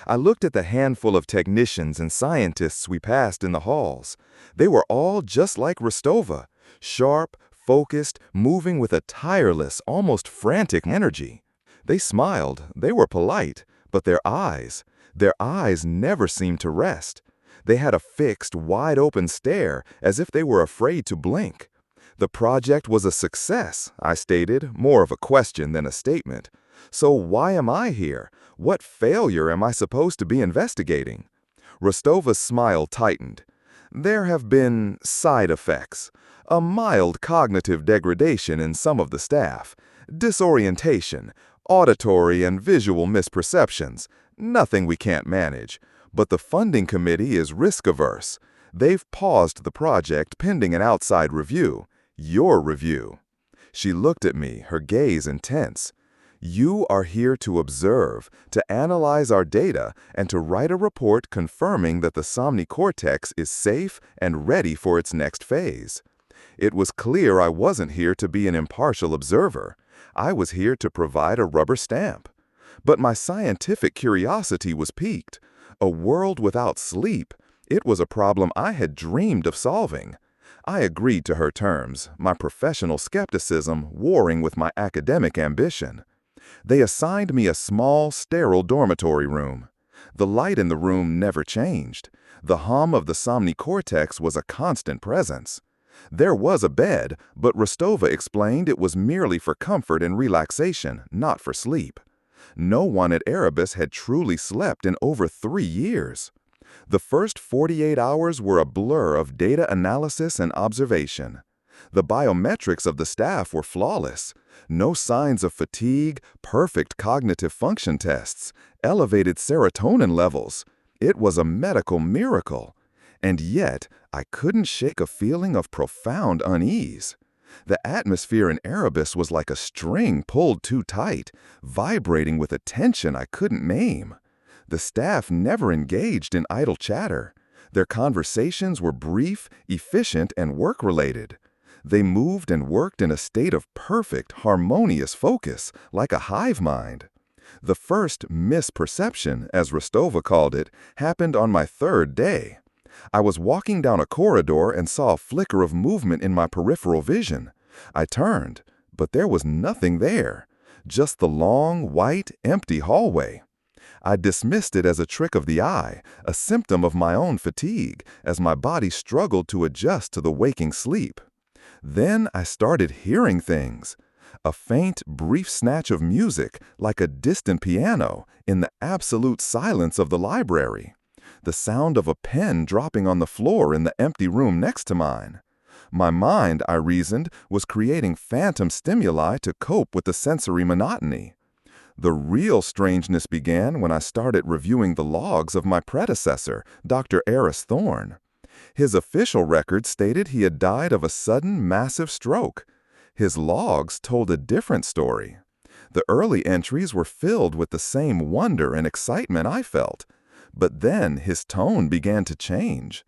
I looked at the handful of technicians and scientists we passed in the halls. They were all just like Rostova, sharp, focused, moving with a tireless, almost frantic energy. They smiled, they were polite, but their eyes never seemed to rest. They had a fixed, wide-open stare, as if they were afraid to blink. The project was a success, I stated, more of a question than a statement. So why am I here? What failure am I supposed to be investigating? Rostova's smile tightened. There have been side effects. A mild cognitive degradation in some of the staff. Disorientation. Auditory and visual misperceptions. Nothing we can't manage. But the funding committee is risk-averse. They've paused the project pending an outside review. Your review. She looked at me, her gaze intense. You are here to observe, to analyze our data, and to write a report confirming that the somnicortex is safe and ready for its next phase. It was clear I wasn't here to be an impartial observer. I was here to provide a rubber stamp. But my scientific curiosity was piqued. A world without sleep, it was a problem I had dreamed of solving. I agreed to her terms, my professional skepticism warring with my academic ambition. They assigned me a small, sterile dormitory room. The light in the room never changed. The hum of the somnicortex was a constant presence. There was a bed, but Rostova explained it was merely for comfort and relaxation, not for sleep. No one at Erebus had truly slept in over 3 years. The first 48 hours were a blur of data analysis and observation. The biometrics of the staff were flawless. No signs of fatigue, perfect cognitive function tests, elevated serotonin levels. It was a medical miracle. And yet, I couldn't shake a feeling of profound unease. The atmosphere in Erebus was like a string pulled too tight, vibrating with a tension I couldn't name. The staff never engaged in idle chatter. Their conversations were brief, efficient, and work-related. They moved and worked in a state of perfect, harmonious focus, like a hive mind. The first misperception, as Rostova called it, happened on my 3rd day. I was walking down a corridor and saw a flicker of movement in my peripheral vision. I turned, but there was nothing there, just the long, white, empty hallway. I dismissed it as a trick of the eye, a symptom of my own fatigue, as my body struggled to adjust to the waking sleep. Then I started hearing things. A faint, brief snatch of music, like a distant piano, in the absolute silence of the library. The sound of a pen dropping on the floor in the empty room next to mine. My mind, I reasoned, was creating phantom stimuli to cope with the sensory monotony. The real strangeness began when I started reviewing the logs of my predecessor, Dr. Eris Thorne. His official record stated he had died of a sudden, massive stroke. His logs told a different story. The early entries were filled with the same wonder and excitement I felt. But then his tone began to change.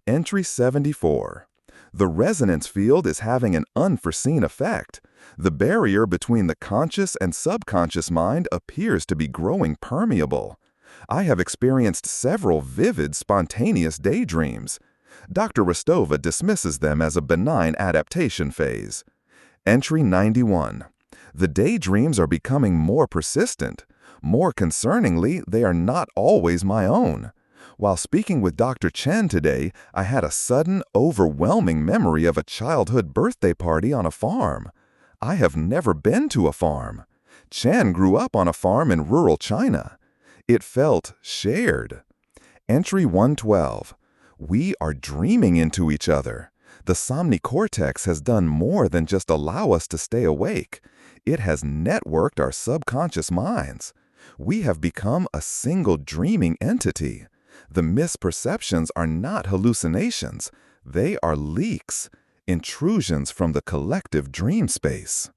Entry 74. The resonance field is having an unforeseen effect. The barrier between the conscious and subconscious mind appears to be growing permeable. I have experienced several vivid, spontaneous daydreams. Dr. Rostova dismisses them as a benign adaptation phase. Entry 91. The daydreams are becoming more persistent. More concerningly, they are not always my own. While speaking with Dr. Chen today, I had a sudden, overwhelming memory of a childhood birthday party on a farm. I have never been to a farm. Chen grew up on a farm in rural China. It felt shared. Entry 112. We are dreaming into each other. The somnicortex has done more than just allow us to stay awake. It has networked our subconscious minds. We have become a single dreaming entity. The misperceptions are not hallucinations. They are leaks, intrusions from the collective dream space.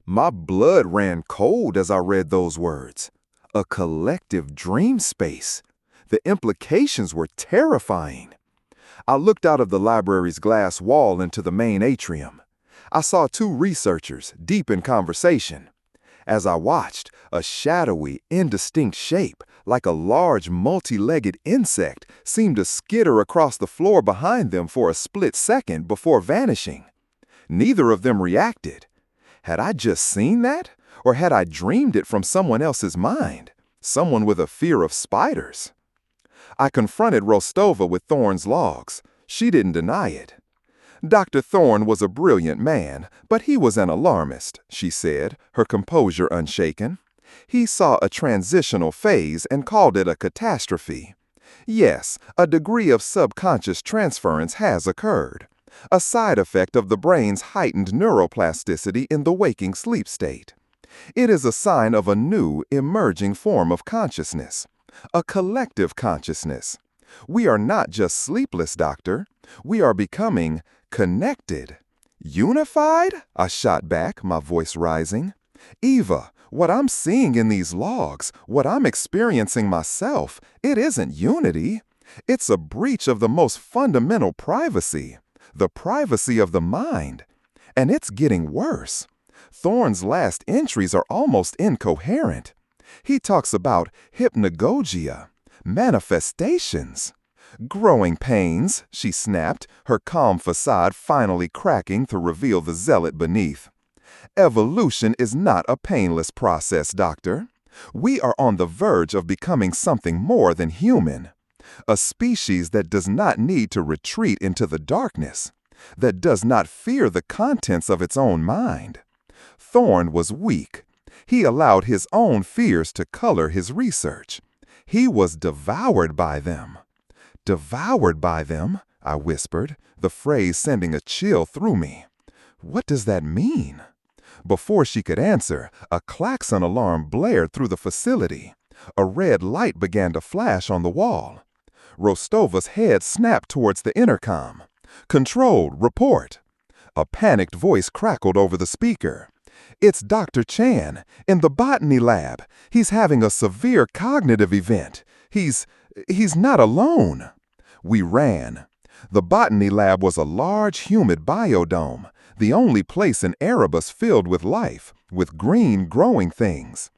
My blood ran cold as I read those words. A collective dream space. The implications were terrifying. I looked out of the library's glass wall into the main atrium. I saw two researchers deep in conversation. As I watched, a shadowy, indistinct shape, like a large multi-legged insect, seemed to skitter across the floor behind them for a split second before vanishing. Neither of them reacted. Had I just seen that? Or had I dreamed it from someone else's mind? Someone with a fear of spiders? I confronted Rostova with Thorne's logs. She didn't deny it. Dr. Thorne was a brilliant man, but he was an alarmist, she said, her composure unshaken. He saw a transitional phase and called it a catastrophe. Yes, a degree of subconscious transference has occurred, a side effect of the brain's heightened neuroplasticity in the waking sleep state. It is a sign of a new, emerging form of consciousness, a collective consciousness. We are not just sleepless, doctor. We are becoming connected. Unified? I shot back, my voice rising. Eva, what I'm seeing in these logs, what I'm experiencing myself, it isn't unity. It's a breach of the most fundamental privacy, the privacy of the mind. And it's getting worse. Thorne's last entries are almost incoherent. He talks about hypnagogia, manifestations. Growing pains, she snapped, her calm facade finally cracking to reveal the zealot beneath. Evolution is not a painless process, doctor. We are on the verge of becoming something more than human. A species that does not need to retreat into the darkness, that does not fear the contents of its own mind. Thorne was weak. He allowed his own fears to color his research. He was devoured by them. Devoured by them, I whispered, the phrase sending a chill through me. What does that mean? Before she could answer, a klaxon alarm blared through the facility. A red light began to flash on the wall. Rostova's head snapped towards the intercom. Control, report. A panicked voice crackled over the speaker. It's Dr. Chan, in the botany lab. He's having a severe cognitive event. He's not alone. We ran. The botany lab was a large, humid biodome, the only place in Erebus filled with life, with green, growing things.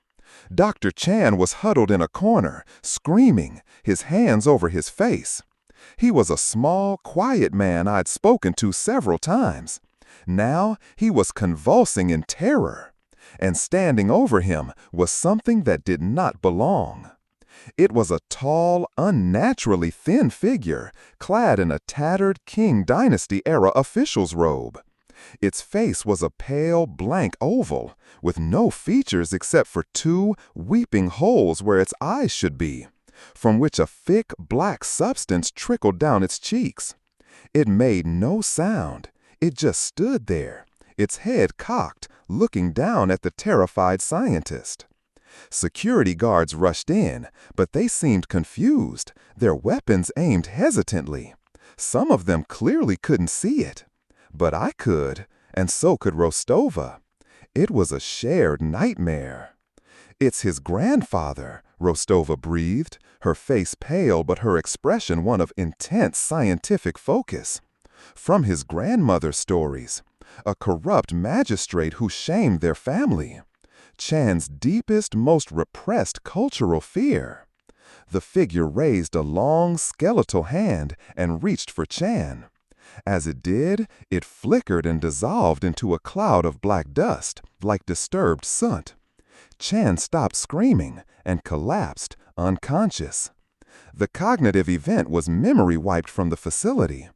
Dr. Chan was huddled in a corner, screaming, his hands over his face. He was a small, quiet man I'd spoken to several times. Now he was convulsing in terror, and standing over him was something that did not belong. It was a tall, unnaturally thin figure, clad in a tattered Qing Dynasty-era official's robe. Its face was a pale, blank oval, with no features except for two weeping holes where its eyes should be, from which a thick, black substance trickled down its cheeks. It made no sound. It just stood there, its head cocked, looking down at the terrified scientist. Security guards rushed in, but they seemed confused, their weapons aimed hesitantly. Some of them clearly couldn't see it. But I could, and so could Rostova. It was a shared nightmare. It's his grandfather, Rostova breathed, her face pale but her expression one of intense scientific focus. From his grandmother's stories, a corrupt magistrate who shamed their family. Chan's deepest, most repressed cultural fear. The figure raised a long, skeletal hand and reached for Chan. As it did, it flickered and dissolved into a cloud of black dust, like disturbed soot. Chan stopped screaming and collapsed, unconscious. The cognitive event was memory wiped from the facility.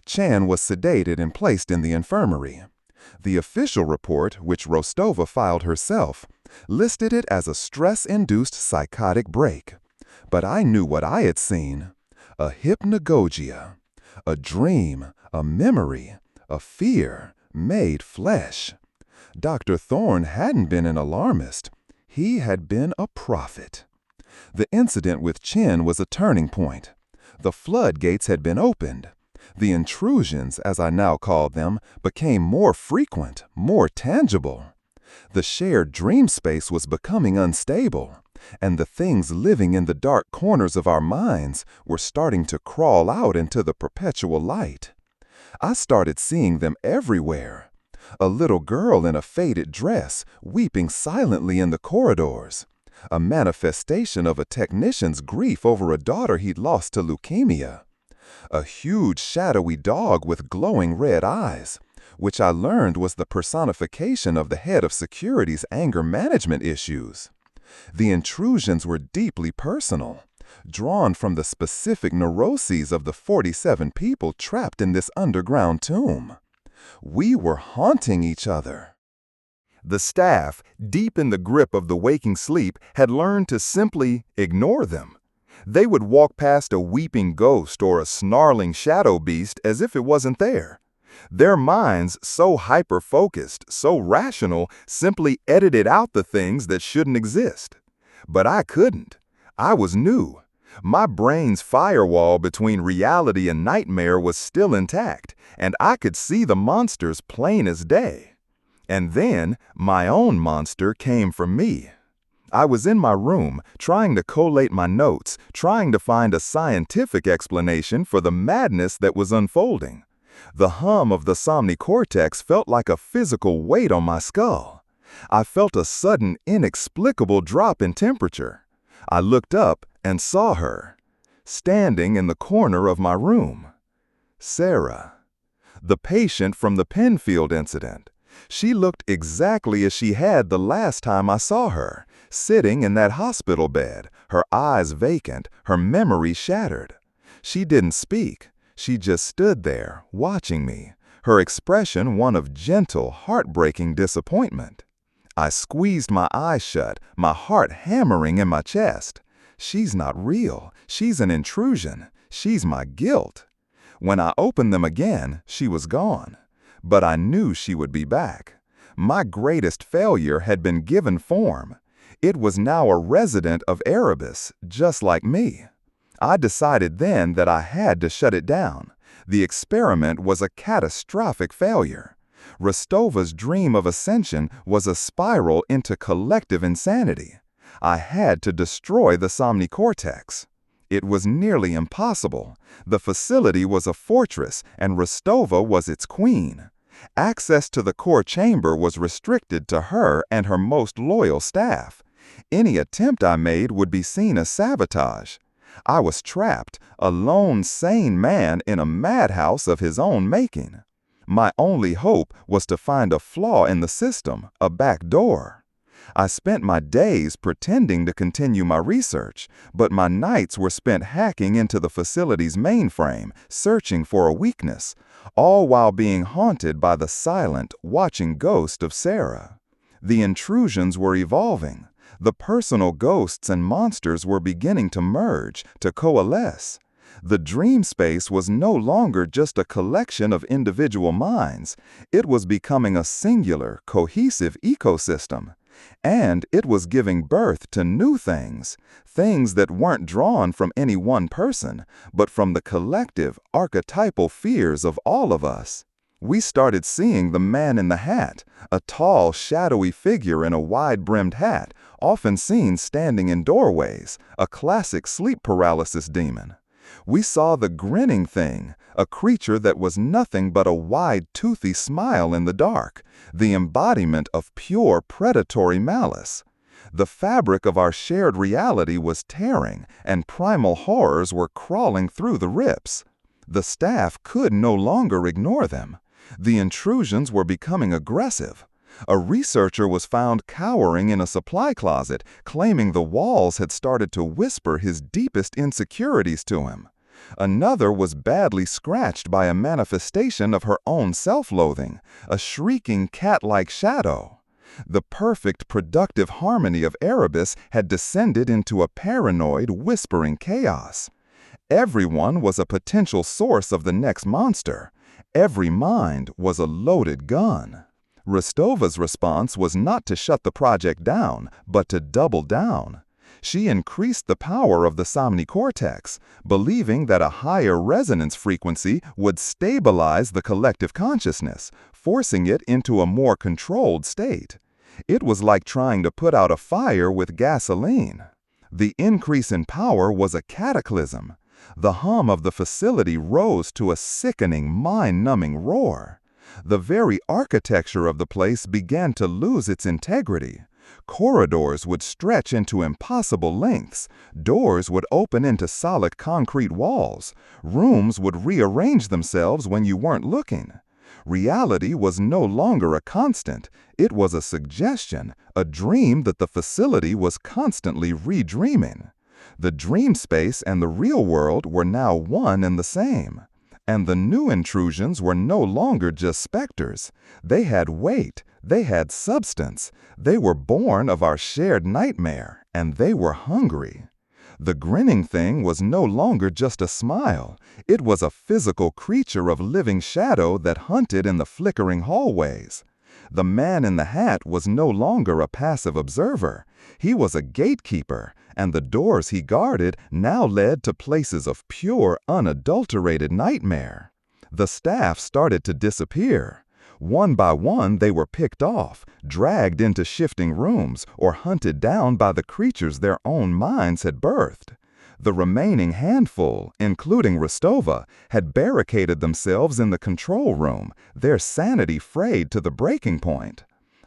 Chan was sedated and placed in the infirmary. The official report, which Rostova filed herself, listed it as a stress-induced psychotic break. But I knew what I had seen. A hypnagogia. A dream, a memory, a fear made flesh. Dr. Thorne hadn't been an alarmist. He had been a prophet. The incident with Chen was a turning point. The floodgates had been opened. The intrusions, as I now called them, became more frequent, more tangible. The shared dream space was becoming unstable, and the things living in the dark corners of our minds were starting to crawl out into the perpetual light. I started seeing them everywhere. A little girl in a faded dress, weeping silently in the corridors. A manifestation of a technician's grief over a daughter he'd lost to leukemia. A huge shadowy dog with glowing red eyes, which I learned was the personification of the head of security's anger management issues. The intrusions were deeply personal, drawn from the specific neuroses of the 47 people trapped in this underground tomb. We were haunting each other. The staff, deep in the grip of the waking sleep, had learned to simply ignore them. They would walk past a weeping ghost or a snarling shadow beast as if it wasn't there. Their minds, so hyper-focused, so rational, simply edited out the things that shouldn't exist. But I couldn't. I was new. My brain's firewall between reality and nightmare was still intact, and I could see the monsters plain as day. And then, my own monster came for me. I was in my room, trying to collate my notes, trying to find a scientific explanation for the madness that was unfolding. The hum of the somnicortex felt like a physical weight on my skull. I felt a sudden, inexplicable drop in temperature. I looked up and saw her, standing in the corner of my room. Sarah, the patient from the Penfield incident. She looked exactly as she had the last time I saw her, sitting in that hospital bed, her eyes vacant, her memory shattered. She didn't speak. She just stood there, watching me, her expression one of gentle, heartbreaking disappointment. I squeezed my eyes shut, my heart hammering in my chest. She's not real. She's an intrusion. She's my guilt. When I opened them again, she was gone. But I knew she would be back. My greatest failure had been given form. It was now a resident of Erebus, just like me. I decided then that I had to shut it down. The experiment was a catastrophic failure. Rostova's dream of ascension was a spiral into collective insanity. I had to destroy the somnicortex. It was nearly impossible. The facility was a fortress, and Rostova was its queen. Access to the core chamber was restricted to her and her most loyal staff. Any attempt I made would be seen as sabotage. I was trapped, a lone, sane man in a madhouse of his own making. My only hope was to find a flaw in the system, a back door. I spent my days pretending to continue my research, but my nights were spent hacking into the facility's mainframe, searching for a weakness, all while being haunted by the silent, watching ghost of Sarah. The intrusions were evolving. The personal ghosts and monsters were beginning to merge, to coalesce. The dream space was no longer just a collection of individual minds. It was becoming a singular, cohesive ecosystem. And it was giving birth to new things, things that weren't drawn from any one person, but from the collective, archetypal fears of all of us. We started seeing the man in the hat, a tall, shadowy figure in a wide-brimmed hat, often seen standing in doorways, a classic sleep paralysis demon. We saw the grinning thing, a creature that was nothing but a wide, toothy smile in the dark, the embodiment of pure predatory malice. The fabric of our shared reality was tearing, and primal horrors were crawling through the rips. The staff could no longer ignore them. The intrusions were becoming aggressive. A researcher was found cowering in a supply closet, claiming the walls had started to whisper his deepest insecurities to him. Another was badly scratched by a manifestation of her own self-loathing, a shrieking cat-like shadow. The perfect productive harmony of Erebus had descended into a paranoid, whispering chaos. Everyone was a potential source of the next monster. Every mind was a loaded gun. Rostova's response was not to shut the project down, but to double down. She increased the power of the somnicortex, believing that a higher resonance frequency would stabilize the collective consciousness, forcing it into a more controlled state. It was like trying to put out a fire with gasoline. The increase in power was a cataclysm. The hum of the facility rose to a sickening, mind-numbing roar. The very architecture of the place began to lose its integrity. Corridors would stretch into impossible lengths. Doors would open into solid concrete walls. Rooms would rearrange themselves when you weren't looking. Reality was no longer a constant. It was a suggestion, a dream that the facility was constantly redreaming. The dream space and the real world were now one and the same. And the new intrusions were no longer just specters. They had weight, they had substance, they were born of our shared nightmare, and they were hungry. The grinning thing was no longer just a smile. It was a physical creature of living shadow that hunted in the flickering hallways. The man in the hat was no longer a passive observer. He was a gatekeeper, and the doors he guarded now led to places of pure, unadulterated nightmare. The staff started to disappear. One by one, they were picked off, dragged into shifting rooms, or hunted down by the creatures their own minds had birthed. The remaining handful, including Rostova, had barricaded themselves in the control room, their sanity frayed to the breaking point.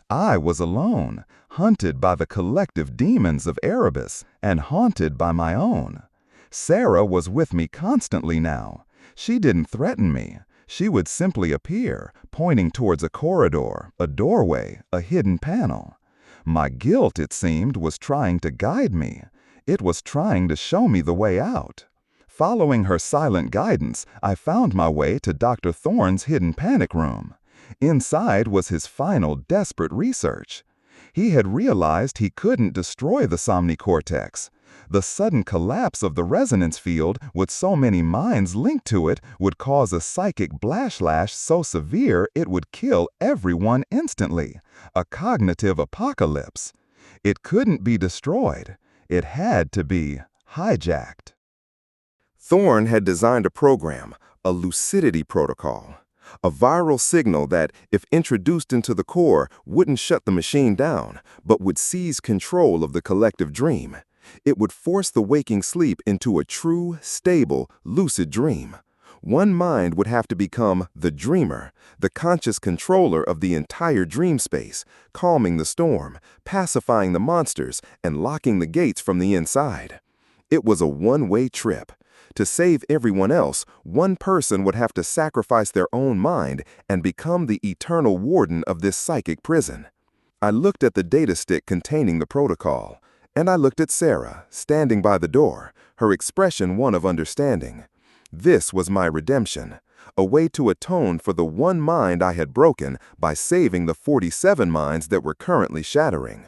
I was alone, hunted by the collective demons of Erebus, and haunted by my own. Sarah was with me constantly now. She didn't threaten me. She would simply appear, pointing towards a corridor, a doorway, a hidden panel. My guilt, it seemed, was trying to guide me. It was trying to show me the way out. Following her silent guidance, I found my way to Dr. Thorne's hidden panic room. Inside was his final desperate research. He had realized he couldn't destroy the somnicortex. The sudden collapse of the resonance field with so many minds linked to it would cause a psychic backlash so severe it would kill everyone instantly. A cognitive apocalypse. It couldn't be destroyed. It had to be hijacked. Thorne had designed a program, a lucidity protocol, a viral signal that, if introduced into the core, wouldn't shut the machine down, but would seize control of the collective dream. It would force the waking sleep into a true, stable, lucid dream. One mind would have to become the dreamer, the conscious controller of the entire dream space, calming the storm, pacifying the monsters, and locking the gates from the inside. It was a one-way trip. To save everyone else, one person would have to sacrifice their own mind and become the eternal warden of this psychic prison. I looked at the data stick containing the protocol, and I looked at Sarah, standing by the door, her expression one of understanding. This was my redemption, a way to atone for the one mind I had broken by saving the 47 minds that were currently shattering.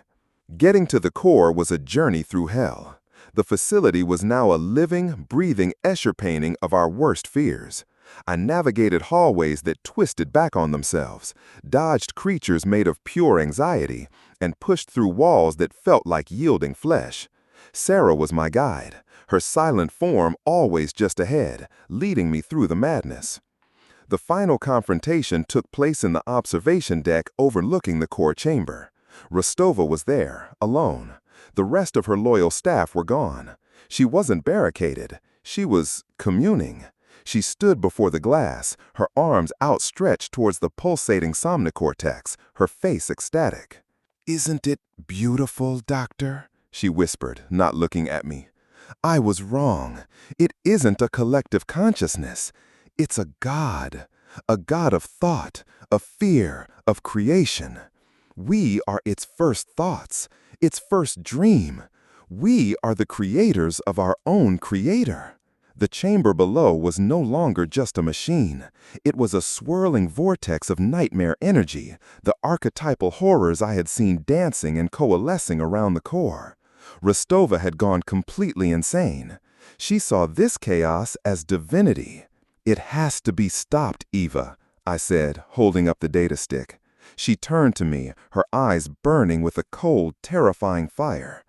Getting to the core was a journey through hell. The facility was now a living, breathing Escher painting of our worst fears. I navigated hallways that twisted back on themselves, dodged creatures made of pure anxiety, and pushed through walls that felt like yielding flesh. Sarah was my guide, her silent form always just ahead, leading me through the madness. The final confrontation took place in the observation deck overlooking the core chamber. Rostova was there, alone. The rest of her loyal staff were gone. She wasn't barricaded. She was communing. She stood before the glass, her arms outstretched towards the pulsating somnicortex, her face ecstatic. "Isn't it beautiful, Doctor?" she whispered, not looking at me. "I was wrong. It isn't a collective consciousness. It's a god of thought, of fear, of creation. We are its first thoughts, its first dream. We are the creators of our own creator. The chamber below was no longer just a machine. It was a swirling vortex of nightmare energy, the archetypal horrors I had seen dancing and coalescing around the core. Rostova had gone completely insane. She saw this chaos as divinity. "It has to be stopped, Eva," I said, holding up the data stick. She turned to me, her eyes burning with a cold, terrifying fire.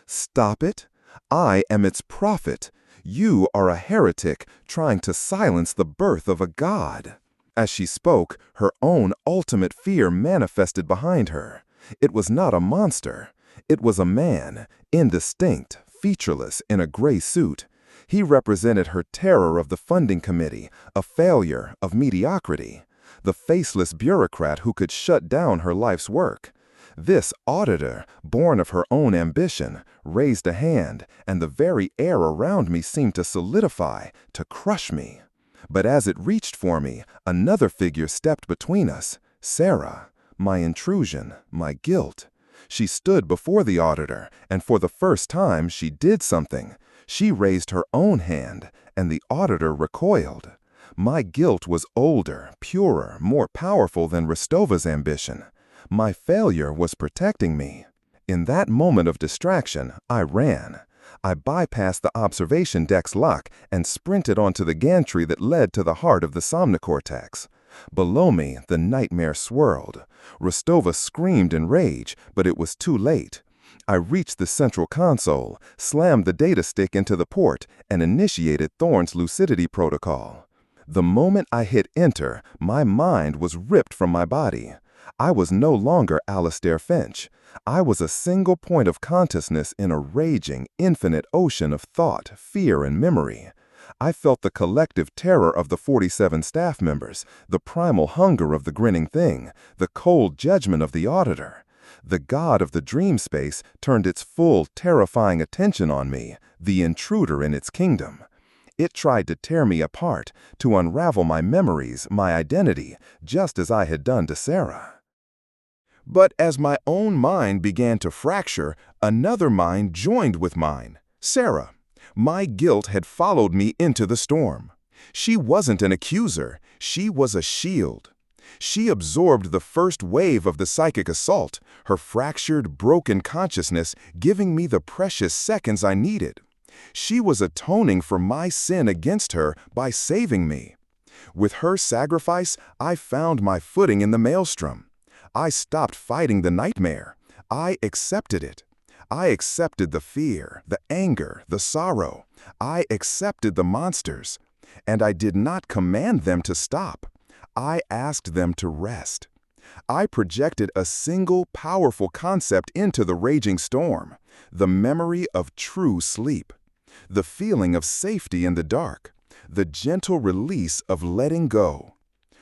"Stop it? I am its prophet. You are a heretic trying to silence the birth of a god." As she spoke, her own ultimate fear manifested behind her. It was not a monster. It was a man, indistinct, featureless, in a gray suit. He represented her terror of the funding committee, a failure of mediocrity, the faceless bureaucrat who could shut down her life's work. This auditor, born of her own ambition, raised a hand, and the very air around me seemed to solidify, to crush me. But as it reached for me, another figure stepped between us, Sarah, my intrusion, my guilt. She stood before the auditor, and for the first time she did something. She raised her own hand, and the auditor recoiled. My guilt was older, purer, more powerful than Rostova's ambition. My failure was protecting me. In that moment of distraction, I ran. I bypassed the observation deck's lock and sprinted onto the gantry that led to the heart of the somnocortex. Below me, the nightmare swirled. Rostova screamed in rage, but it was too late. I reached the central console, slammed the data stick into the port, and initiated Thorne's lucidity protocol. The moment I hit enter, my mind was ripped from my body. I was no longer Alistair Finch. I was a single point of consciousness in a raging, infinite ocean of thought, fear, and memory. I felt the collective terror of the 47 staff members, the primal hunger of the grinning thing, the cold judgment of the auditor. The god of the dream space turned its full, terrifying attention on me, the intruder in its kingdom. It tried to tear me apart, to unravel my memories, my identity, just as I had done to Sarah. But as my own mind began to fracture, another mind joined with mine, Sarah. My guilt had followed me into the storm. She wasn't an accuser, she was a shield. She absorbed the first wave of the psychic assault, her fractured, broken consciousness giving me the precious seconds I needed. She was atoning for my sin against her by saving me. With her sacrifice, I found my footing in the maelstrom. I stopped fighting the nightmare. I accepted it. I accepted the fear, the anger, the sorrow. I accepted the monsters. And I did not command them to stop. I asked them to rest. I projected a single powerful concept into the raging storm, the memory of true sleep, the feeling of safety in the dark, the gentle release of letting go.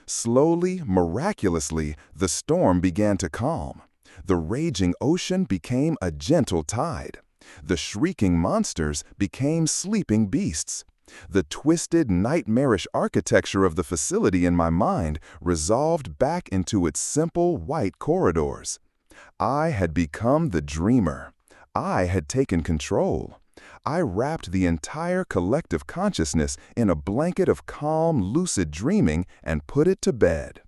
Slowly, miraculously, the storm began to calm. The raging ocean became a gentle tide. The shrieking monsters became sleeping beasts. The twisted, nightmarish architecture of the facility in my mind resolved back into its simple, white corridors. I had become the dreamer. I had taken control. I wrapped the entire collective consciousness in a blanket of calm, lucid dreaming and put it to bed.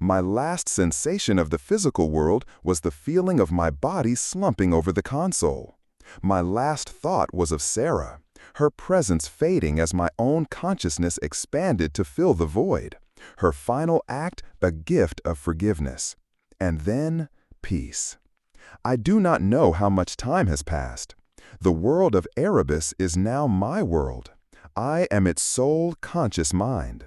My last sensation of the physical world was the feeling of my body slumping over the console. My last thought was of Sarah, her presence fading as my own consciousness expanded to fill the void. Her final act, a gift of forgiveness. And then, peace. I do not know how much time has passed. The world of Erebus is now my world. I am its sole conscious mind.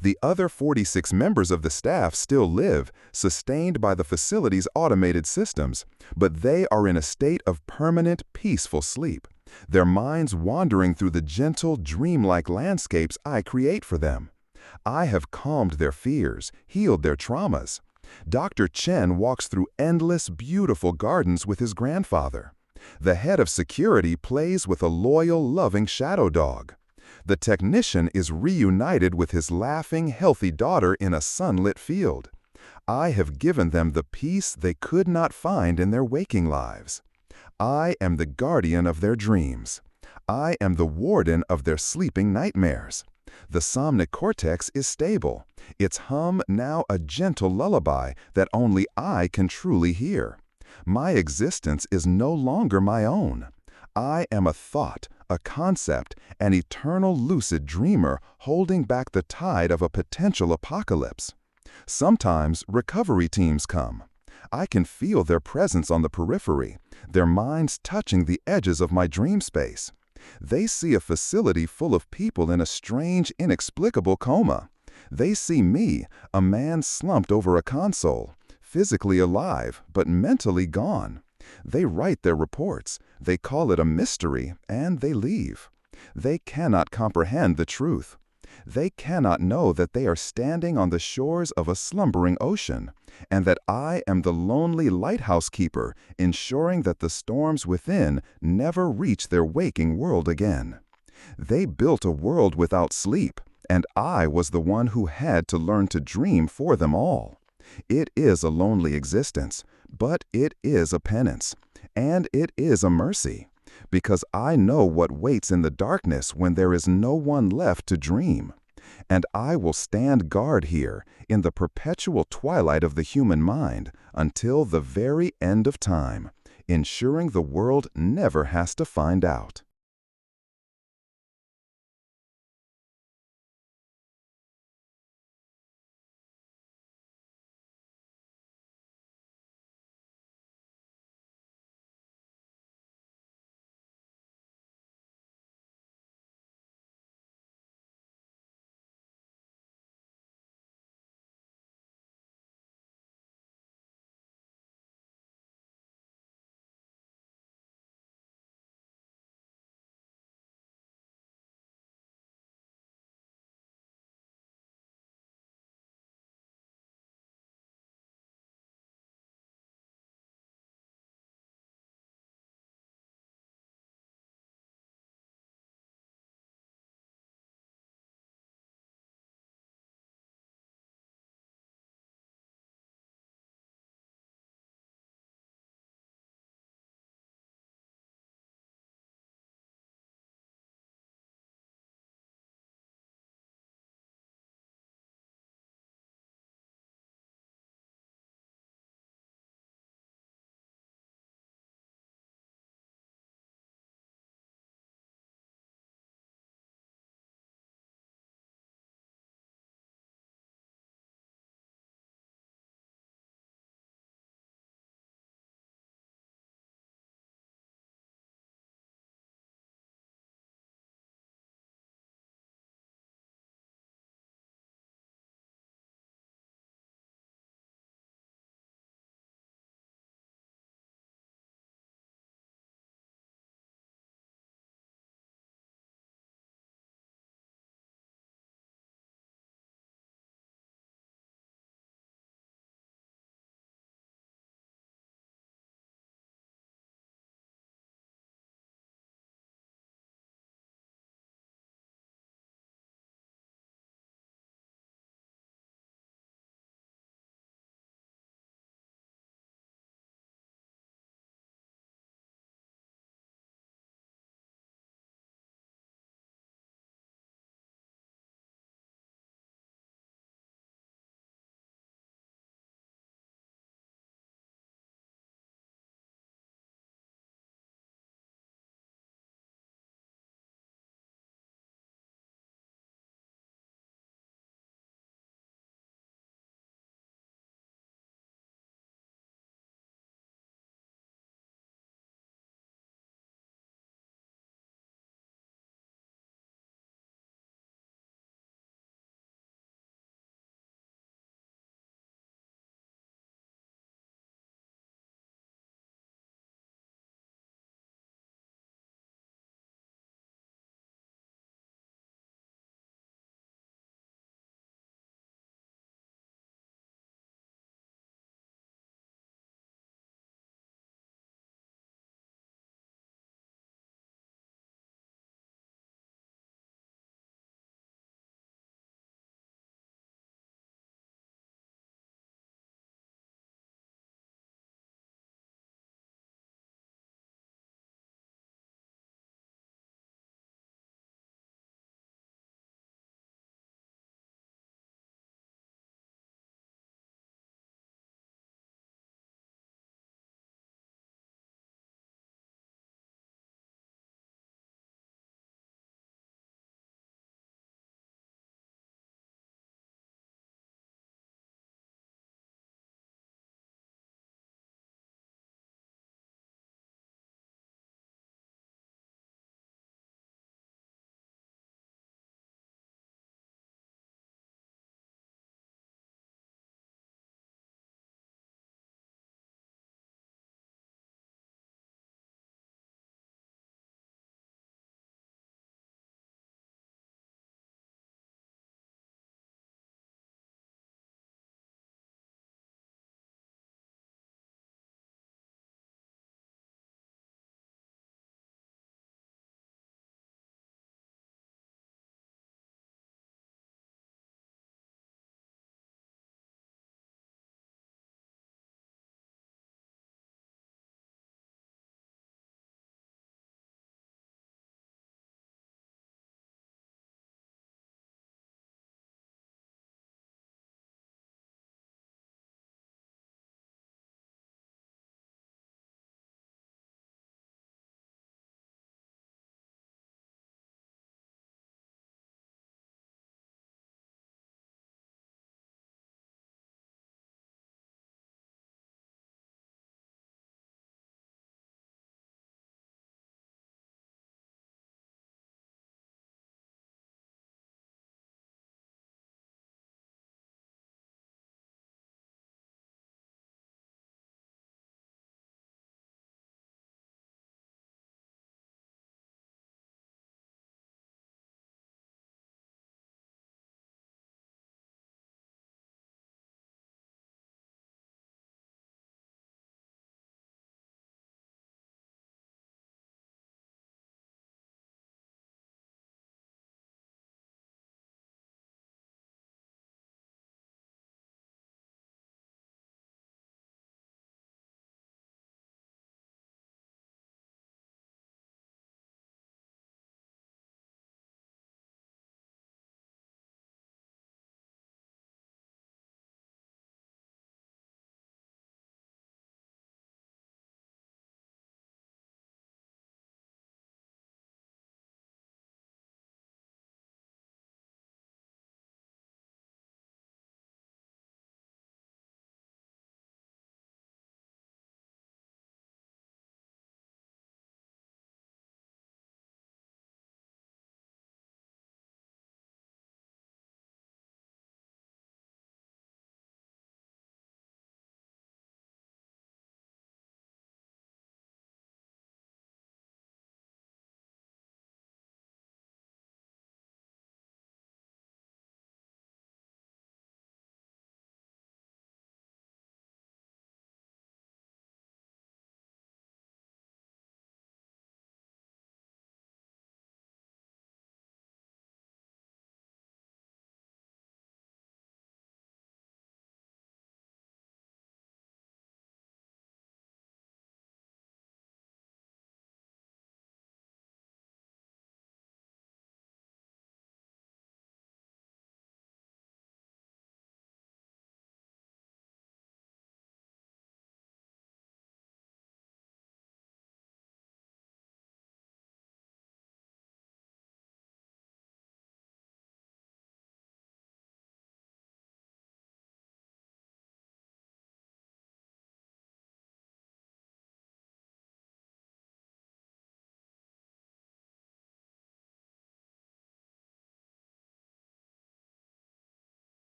The other 46 members of the staff still live, sustained by the facility's automated systems, but they are in a state of permanent, peaceful sleep, their minds wandering through the gentle, dreamlike landscapes I create for them. I have calmed their fears, healed their traumas. Dr. Chen walks through endless, beautiful gardens with his grandfather. The head of security plays with a loyal, loving shadow dog. The technician is reunited with his laughing, healthy daughter in a sunlit field. I have given them the peace they could not find in their waking lives. I am the guardian of their dreams. I am the warden of their sleeping nightmares. The somnic cortex is stable, its hum now a gentle lullaby that only I can truly hear. My existence is no longer my own. I am a thought, a concept, an eternal lucid dreamer holding back the tide of a potential apocalypse. Sometimes recovery teams come. I can feel their presence on the periphery, their minds touching the edges of my dream space. They see a facility full of people in a strange, inexplicable coma. They see me, a man slumped over a console, physically alive, but mentally gone. They write their reports, they call it a mystery, and they leave. They cannot comprehend the truth. They cannot know that they are standing on the shores of a slumbering ocean, and that I am the lonely lighthouse keeper, ensuring that the storms within never reach their waking world again. They built a world without sleep, and I was the one who had to learn to dream for them all. It is a lonely existence, but it is a penance, and it is a mercy, because I know what waits in the darkness when there is no one left to dream. And I will stand guard here in the perpetual twilight of the human mind until the very end of time, ensuring the world never has to find out.